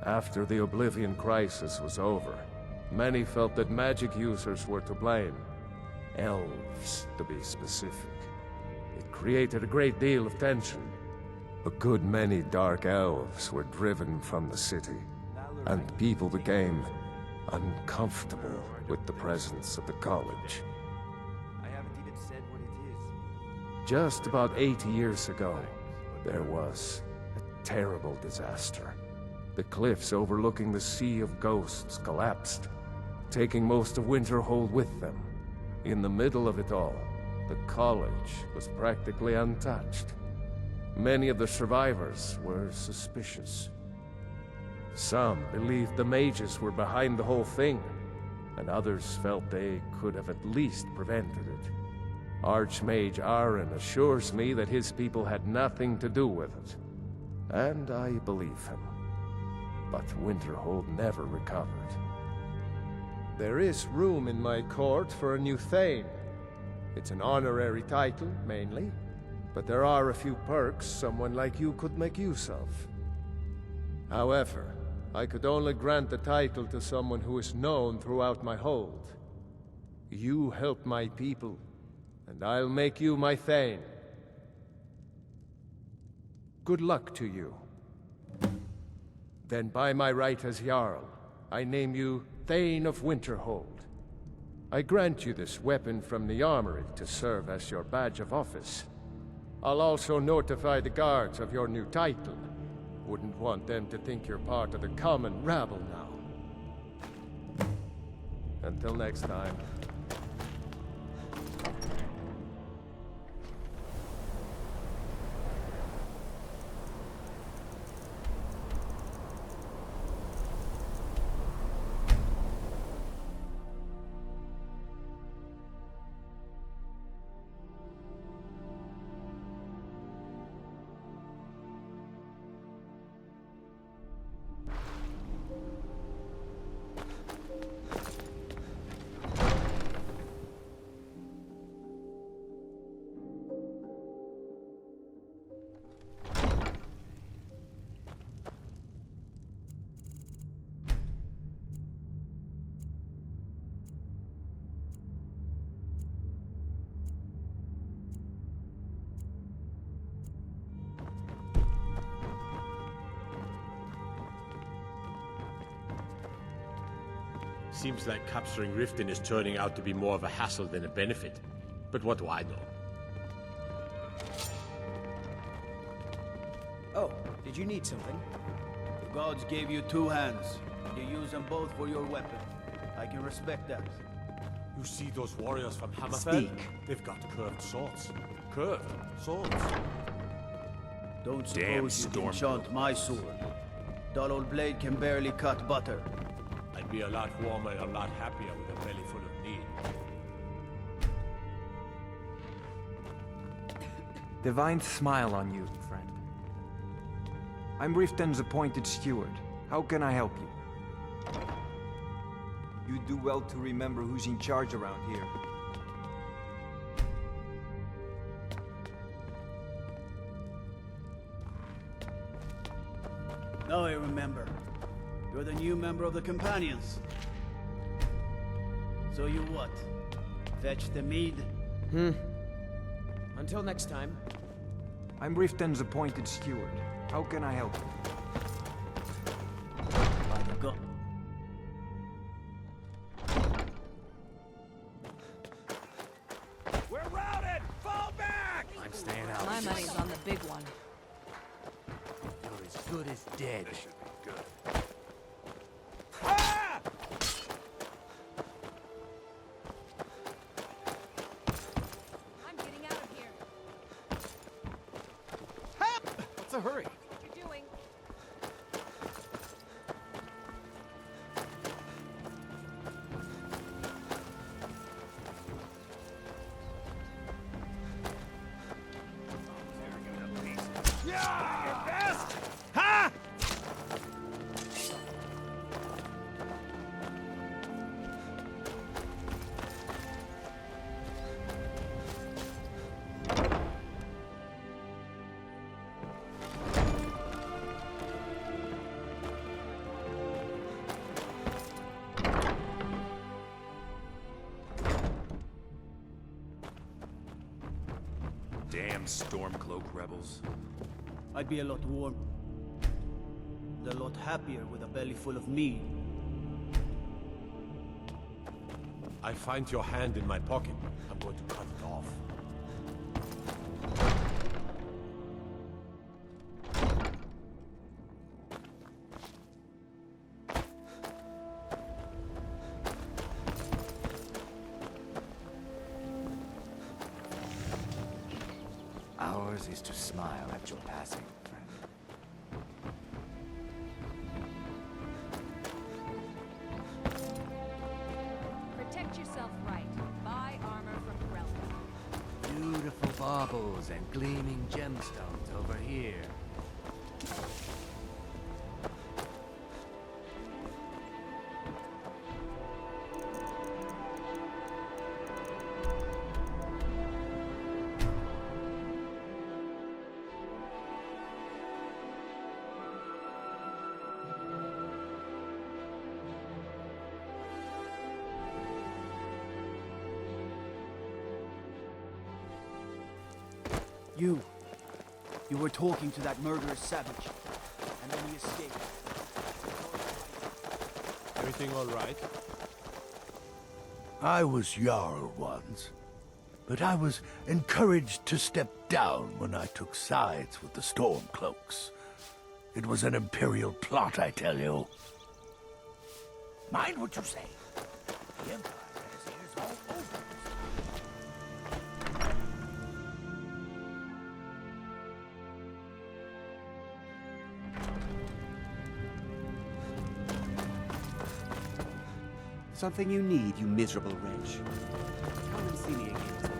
After the Oblivion Crisis was over, many felt that magic users were to blame. Elves, to be specific. It created a great deal of tension. A good many dark elves were driven from the city, and people became uncomfortable with the presence of the college. I haven't even said what it is. Just about 80 years ago, there was a terrible disaster. The cliffs overlooking the Sea of Ghosts collapsed, taking most of Winterhold with them. In the middle of it all, the college was practically untouched. Many of the survivors were suspicious. Some believed the mages were behind the whole thing, and others felt they could have at least prevented it. Archmage Aaron assures me that his people had nothing to do with it, and I believe him. But Winterhold never recovered. There is room in my court for a new Thane. It's an honorary title, mainly, but there are a few perks someone like you could make use of. However, I could only grant the title to someone who is known throughout my hold. You help my people, and I'll make you my Thane. Good luck to you. Then by my right as Jarl, I name you Thane of Winterhold. I grant you this weapon from the armory to serve as your badge of office. I'll also notify the guards of your new title. Wouldn't want them to think you're part of the common rabble now. Until next time. Seems like capturing Riften is turning out to be more of a hassle than a benefit. But what do I know? Oh, did you need something? The gods gave you two hands. You use them both for your weapon. I can respect that. You see those warriors from Hammerfell? Speak. They've got curved swords. Curved swords. Don't Damn suppose you'd storm enchant my sword. Dull old blade can barely cut butter. I'd be a lot warmer and a lot happier with a belly full of meat. Divine smile on you, friend. I'm Riften's appointed steward. How can I help you? You do well to remember who's in charge around here. Now I remember. You're the new member of the Companions. So you what? Fetch the mead? Until next time. I'm Riften's appointed steward. How can I help you? By the god. We're routed! Fall back! I'm staying out. My money's on the big one. You're as good as dead. This should be good. I'm getting out of here. What's the hurry? What you doing? Yeah! Your best! Ha! Damn Stormcloak rebels. I'd be a lot warmer. And a lot happier with a belly full of mead. I find your hand in my pocket. I'm going to cut it off. Ours is to smile at your passing, friend. Protect yourself right. Buy armor from Relka. Beautiful baubles and gleaming gemstones over here. You were talking to that murderous savage, and then he escaped. Everything all right? I was Jarl once, but I was encouraged to step down when I took sides with the Stormcloaks. It was an Imperial plot, I tell you. Mind what you say. The Empire has ears all over this. Something you need, you miserable wretch. Come and see me again sometime.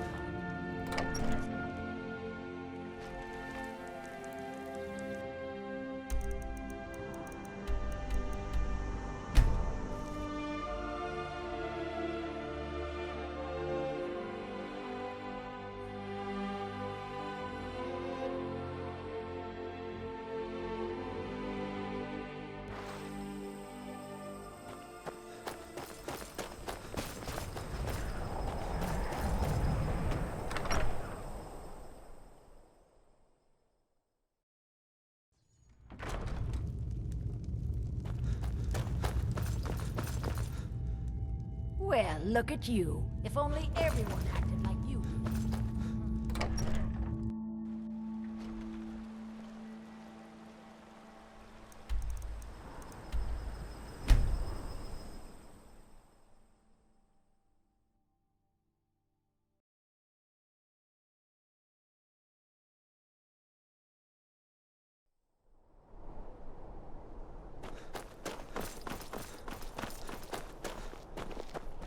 Well, look at you. If only everyone acted like you.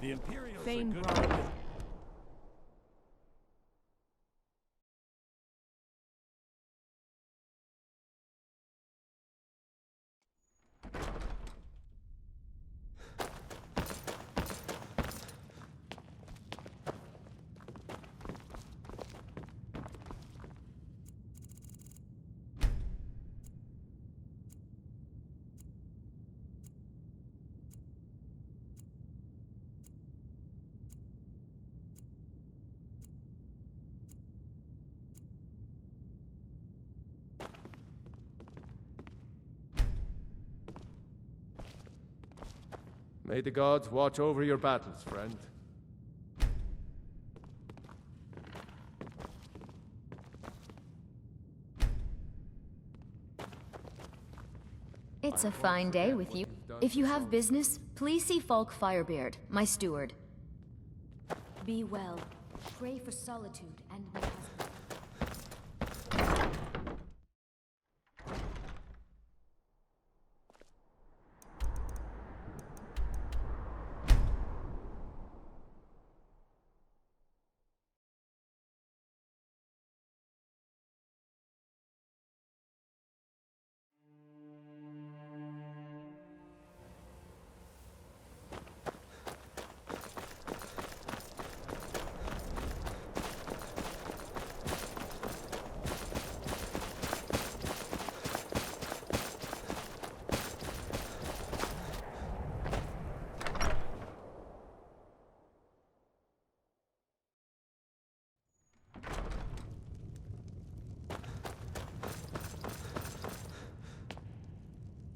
The Imperials Thane are good. brought it. May the gods watch over your battles, friend. It's a fine day with you. If you have business, please see Falk Firebeard, my steward. Be well. Pray for solitude and my husband.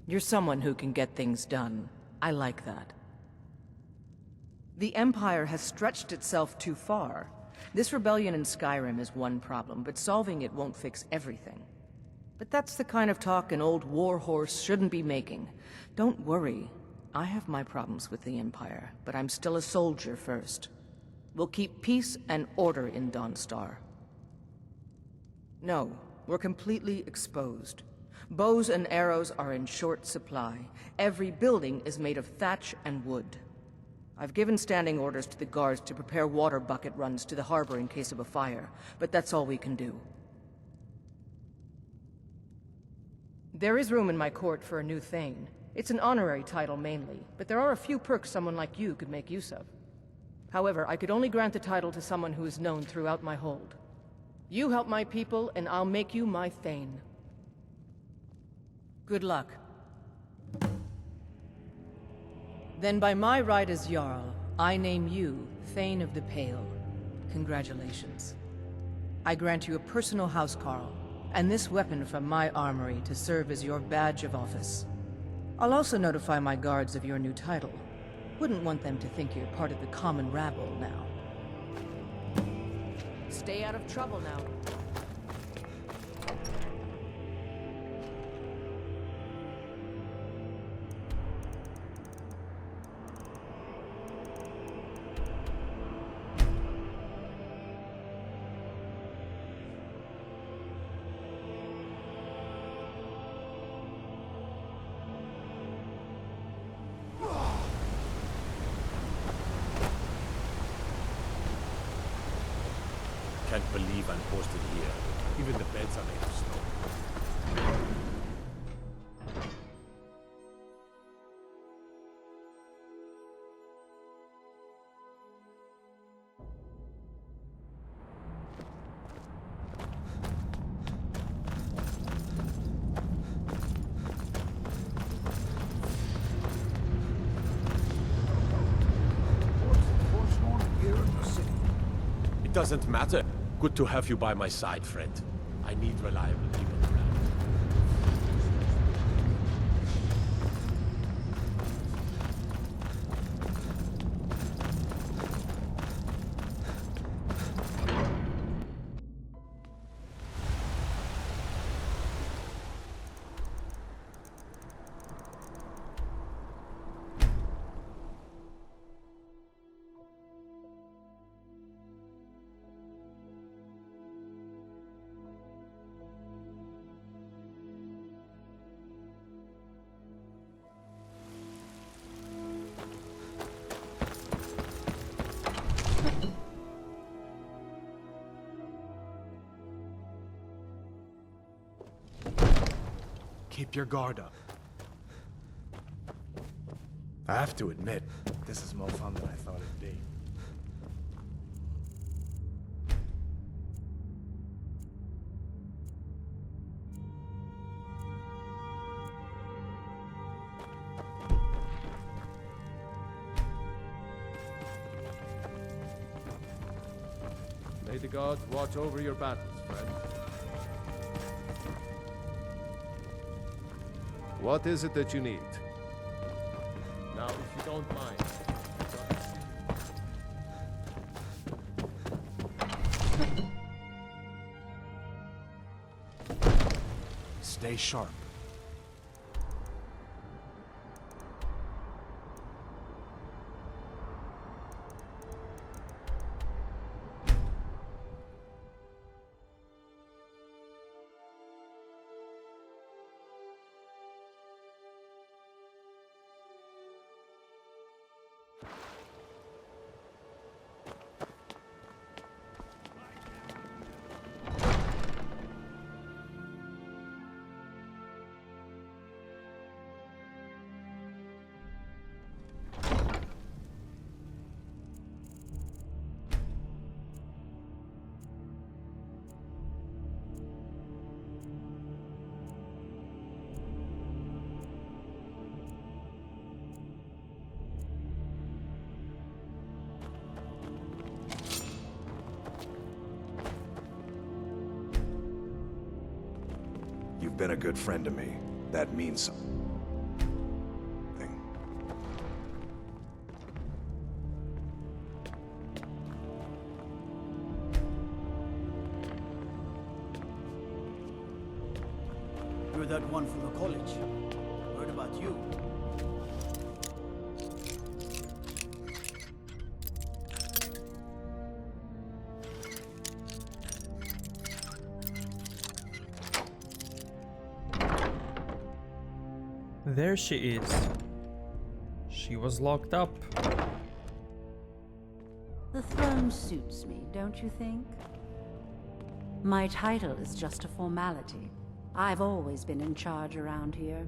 You're someone who can get things done. I like that. The Empire has stretched itself too far. This rebellion in Skyrim is one problem, but solving it won't fix everything. But that's the kind of talk an old warhorse shouldn't be making. Don't worry. I have my problems with the Empire, but I'm still a soldier first. We'll keep peace and order in Dawnstar. No, we're completely exposed. Bows and arrows are in short supply. Every building is made of thatch and wood. I've given standing orders to the guards to prepare water bucket runs to the harbor in case of a fire, but that's all we can do. There is room in my court for a new Thane. It's an honorary title mainly, but there are a few perks someone like you could make use of. However, I could only grant the title to someone who is known throughout my hold. You help my people, and I'll make you my Thane. Good luck. Then by my right as Jarl, I name you Thane of the Pale. Congratulations. I grant you a personal housecarl, and this weapon from my armory to serve as your badge of office. I'll also notify my guards of your new title. Wouldn't want them to think you're part of the common rabble now. Stay out of trouble now. Can't believe I'm posted here. Even the beds are made of snow. It doesn't matter. Good to have you by my side, friend. I need reliable people around. Keep your guard up. I have to admit, this is more fun than I thought it'd be. May the gods watch over your battles, friend. What is it that you need? Now, if you don't mind. Stay sharp. You've been a good friend to me. That means something. You're that one from the college. Heard about you. There she is. She was locked up. The throne suits me, don't you think? My title is just a formality. I've always been in charge around here.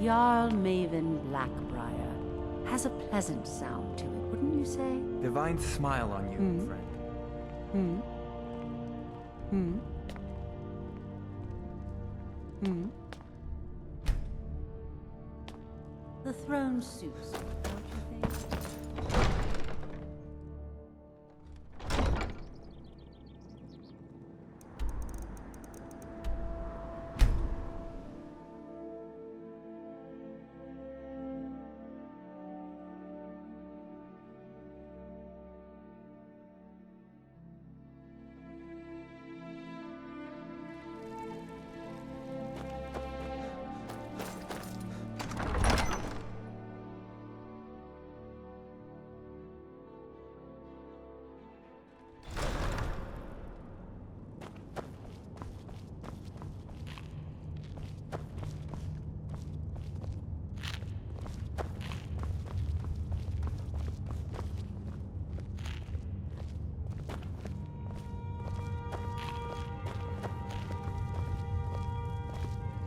Jarl Maven Blackbriar has a pleasant sound to it, wouldn't you say? Divine smile on you, friend. The throne suits me, don't you think?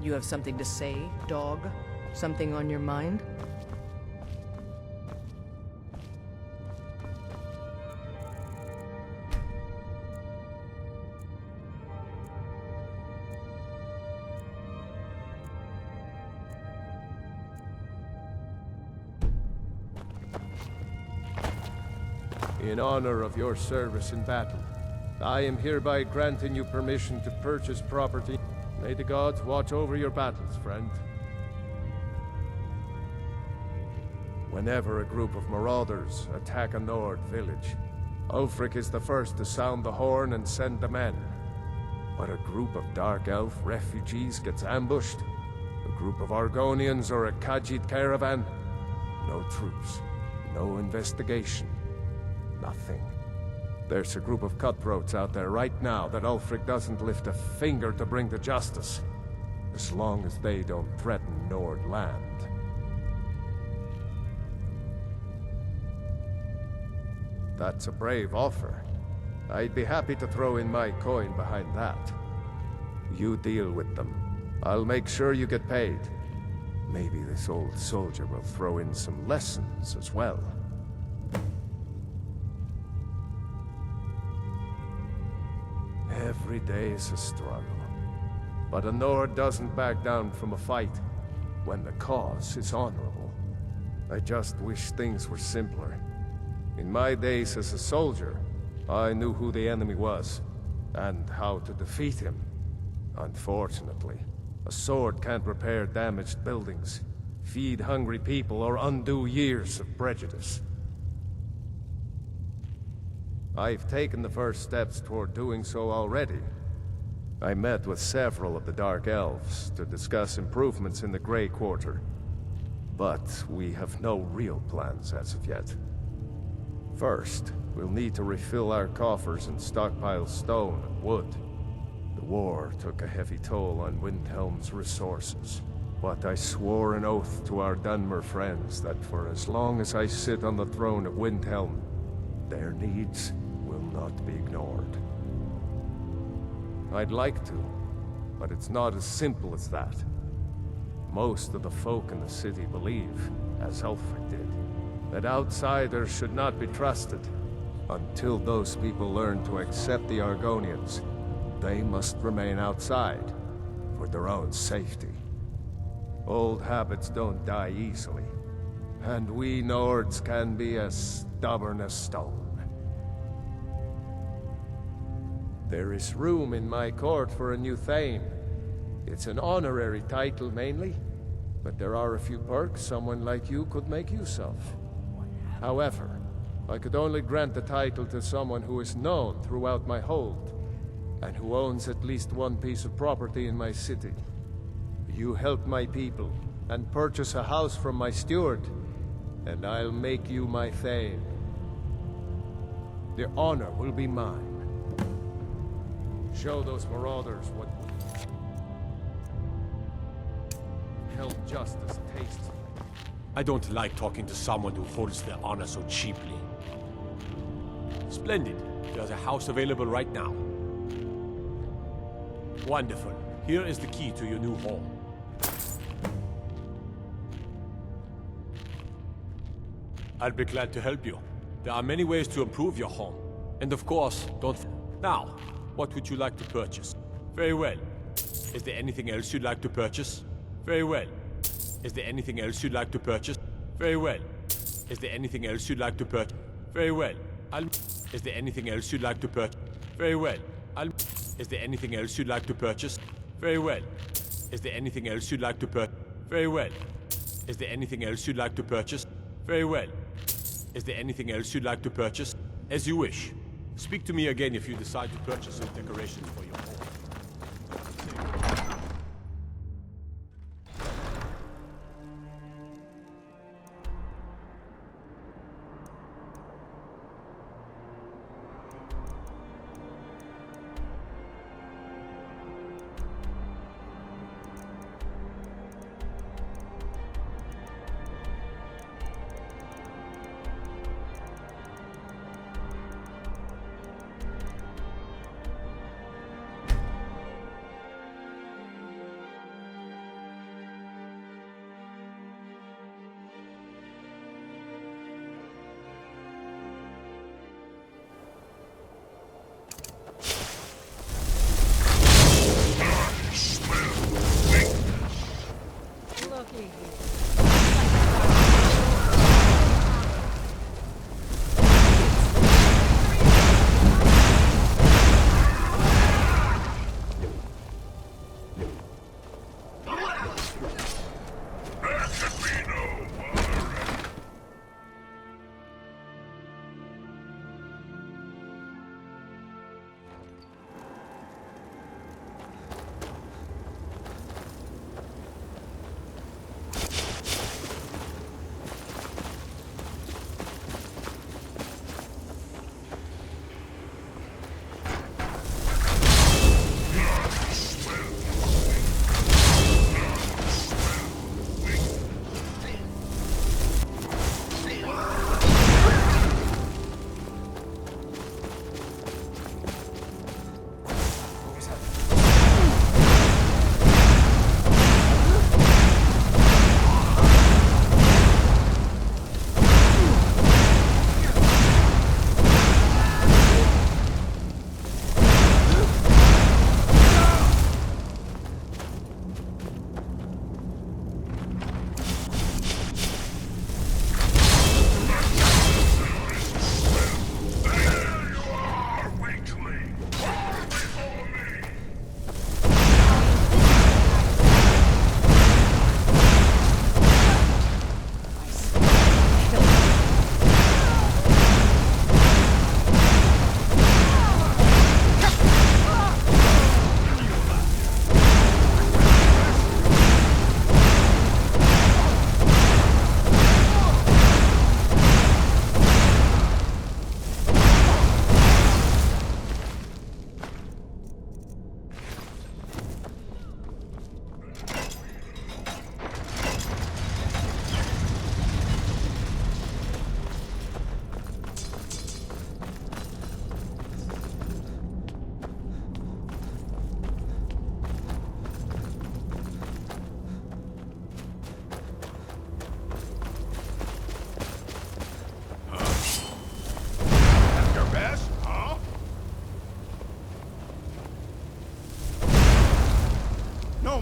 You have something to say, dog? Something on your mind? In honor of your service in battle, I am hereby granting you permission to purchase property. May the gods watch over your battles, friend. Whenever a group of marauders attack a Nord village, Ulfric is the first to sound the horn and send the men. But a group of Dark Elf refugees gets ambushed, a group of Argonians or a Khajiit caravan, no troops, No investigation. Nothing. There's a group of cutthroats out there right now that Ulfric doesn't lift a finger to bring to justice. As long as they don't threaten Nord land. That's a brave offer. I'd be happy to throw in my coin behind that. You deal with them. I'll make sure you get paid. Maybe this old soldier will throw in some lessons as well. Every day is a struggle. But a Nord doesn't back down from a fight when the cause is honorable. I just wish things were simpler. In my days as a soldier, I knew who the enemy was, and how to defeat him. Unfortunately, a sword can't repair damaged buildings, feed hungry people, or undo years of prejudice. I've taken the first steps toward doing so already. I met with several of the Dark Elves to discuss improvements in the Grey Quarter. But we have no real plans as of yet. First, we'll need to refill our coffers and stockpile stone and wood. The war took a heavy toll on Windhelm's resources. But I swore an oath to our Dunmer friends that for as long as I sit on the throne of Windhelm, their needs will not be ignored. I'd like to, but it's not as simple as that. Most of the folk in the city believe, as Ulfric did, that outsiders should not be trusted. Until those people learn to accept the Argonians, they must remain outside, for their own safety. Old habits don't die easily, and we Nords can be as stubborn as stone. There is room in my court for a new Thane. It's an honorary title mainly, but there are a few perks someone like you could make use of. However, I could only grant the title to someone who is known throughout my hold, and who owns at least one piece of property in my city. You help my people, and purchase a house from my steward, and I'll make you my Thane. The honor will be mine. Show those marauders what held justice tastes like. I don't like talking to someone who holds their honor so cheaply. Splendid. There's a house available right now. Wonderful. Here is the key to your new home. I'll be glad to help you. There are many ways to improve your home. And of course, Now, what would you like to purchase? Very well. Is there anything else you'd like to purchase? Very well. Is there anything else you'd like to purchase? Very well. Is there anything else you'd like to purchase? Very well. Is there anything else you'd like to purchase? Very well. Is there anything else you'd like to purchase? Very well. Is there anything else you'd like to purchase? Very well. Is there anything else you'd like to purchase? Very well. Is there anything else you'd like to purchase? As you wish. Speak to me again if you decide to purchase some decorations for your home.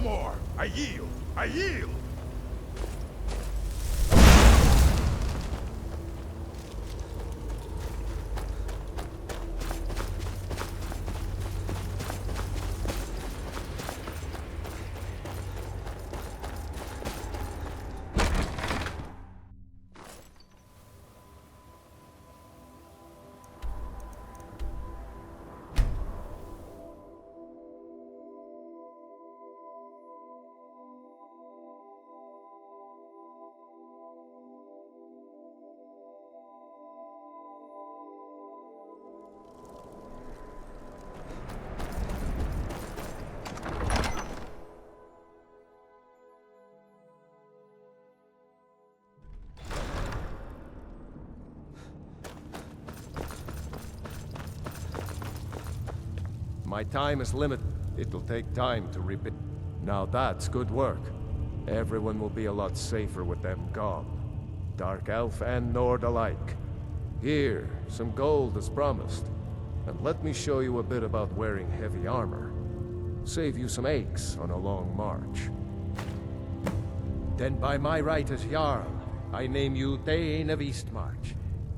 more! I yield! I yield! My time is limited. It'll take time to rebuild. Now that's good work. Everyone will be a lot safer with them gone. Dark Elf and Nord alike. Here, some gold as promised. And let me show you a bit about wearing heavy armor. Save you some aches on a long march. Then by my right as Jarl, I name you Thane of Eastmarch.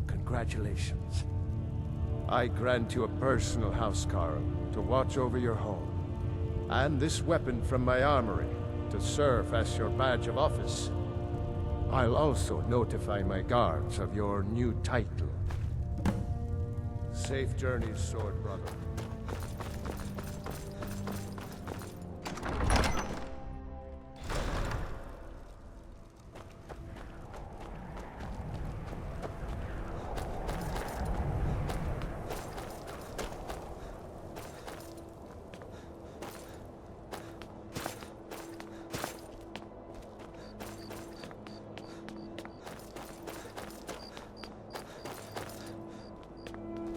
Congratulations. I grant you a personal housecarl to watch over your home. And this weapon from my armory to serve as your badge of office. I'll also notify my guards of your new title. Safe journeys, sword brother.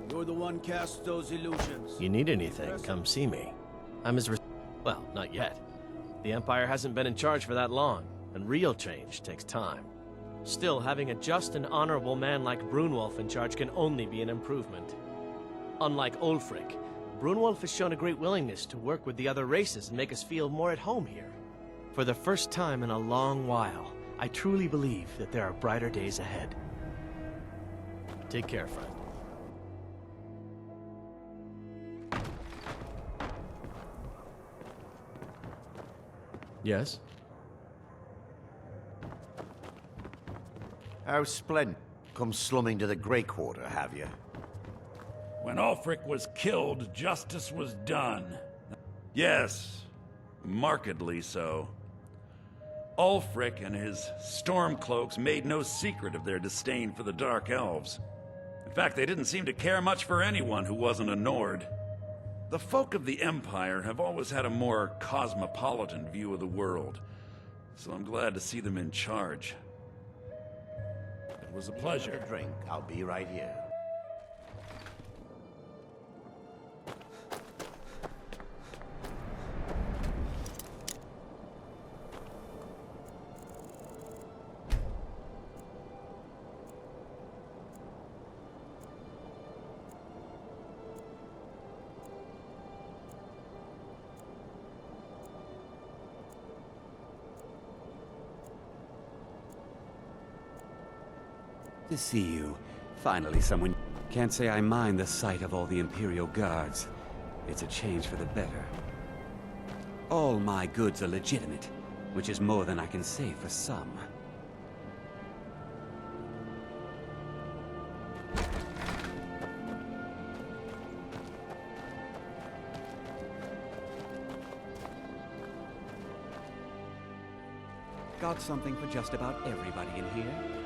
You're the one cast those illusions. You need anything, come see me. I'm as well, not yet. The Empire hasn't been in charge for that long, and real change takes time. Still, having a just and honorable man like Brunwolf in charge can only be an improvement. Unlike Ulfric, Brunwolf has shown a great willingness to work with the other races and make us feel more at home here. For the first time in a long while, I truly believe that there are brighter days ahead. Take care, friend. Yes? How splendid. Come slumming to the Grey Quarter, have you? When Ulfric was killed, justice was done. Yes, markedly so. Ulfric and his Stormcloaks made no secret of their disdain for the Dark Elves. In fact, they didn't seem to care much for anyone who wasn't a Nord. The folk of the Empire have always had a more cosmopolitan view of the world, so I'm glad to see them in charge. It was a pleasure. Have a drink. I'll be right here. To see you. Finally, someone... Can't say I mind the sight of all the Imperial guards. It's a change for the better. All my goods are legitimate, which is more than I can say for some. Got something for just about everybody in here.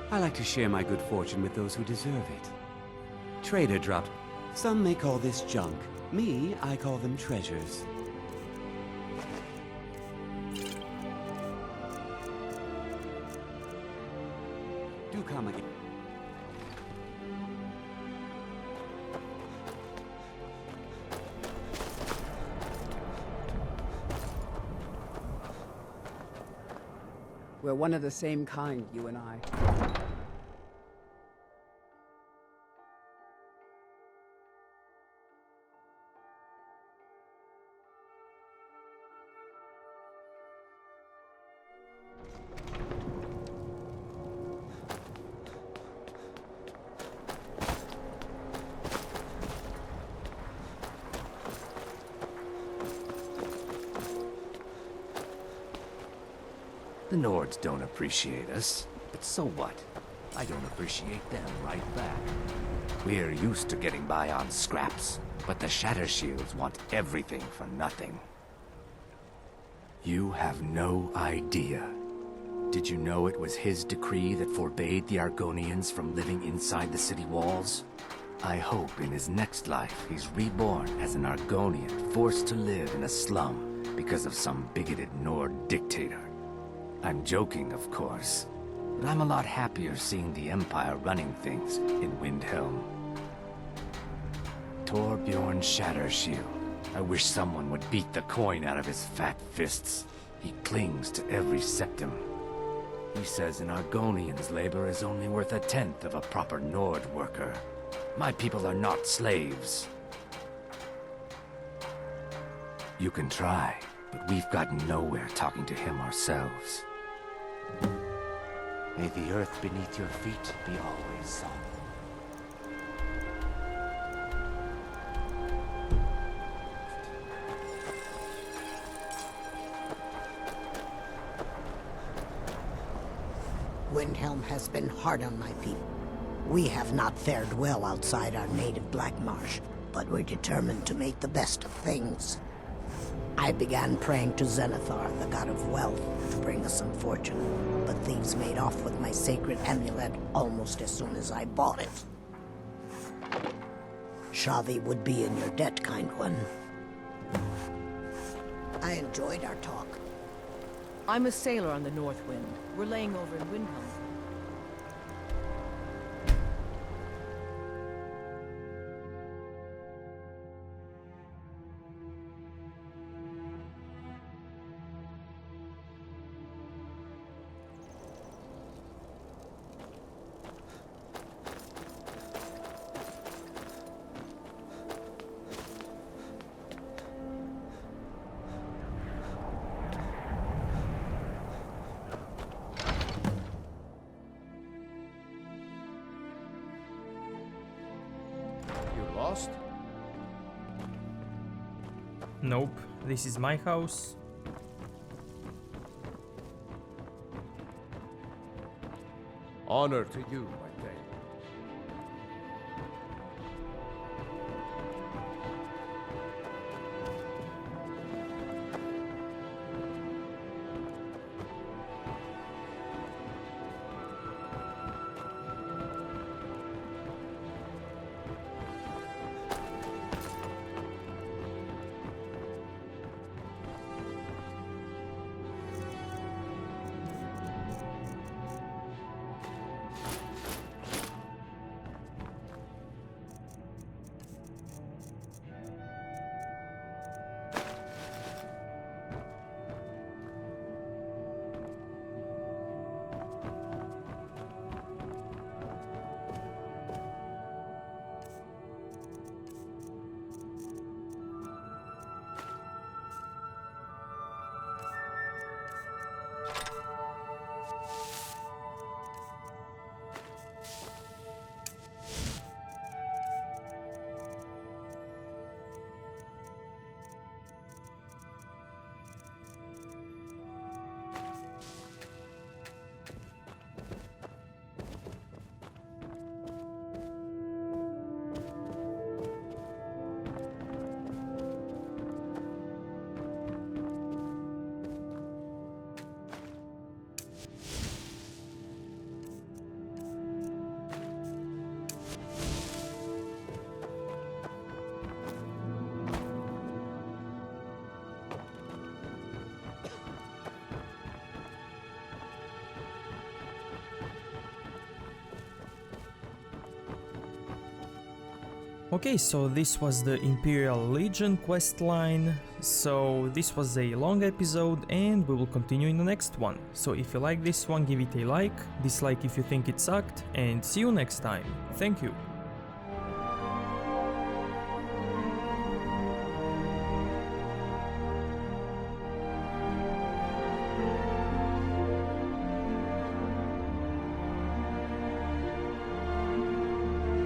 I like to share my good fortune with those who deserve it. Trader dropped. Some may call this junk. Me, I call them treasures. Do come again. We're one of the same kind, you and I. The Nords don't appreciate us, but so what? I don't appreciate them right back. We're used to getting by on scraps, but the Shatter Shields want everything for nothing. You have no idea. Did you know it was his decree that forbade the Argonians from living inside the city walls? I hope in his next life he's reborn as an Argonian forced to live in a slum because of some bigoted Nord dictator. I'm joking, of course, but I'm a lot happier seeing the Empire running things in Windhelm. Torbjorn Shattershield. I wish someone would beat the coin out of his fat fists. He clings to every septum. He says an Argonian's labor is only worth a tenth of a proper Nord worker. My people are not slaves. You can try, but we've gotten nowhere talking to him ourselves. May the earth beneath your feet be always soft. Windhelm has been hard on my people. We have not fared well outside our native Black Marsh, but we're determined to make the best of things. I began praying to Zenithar, the god of wealth, to bring us some fortune, but thieves made off with my sacred amulet almost as soon as I bought it. Shavi would be in your debt, kind one. I enjoyed our talk. I'm a sailor on the North Wind. We're laying over in Windhelm. Lost? Nope, this is my house. Honor to you, my Thane. Okay, so this was the Imperial Legion questline. So this was a long episode and we will continue in the next one. So if you like this one, give it a like, dislike if you think it sucked, and see you next time. Thank you.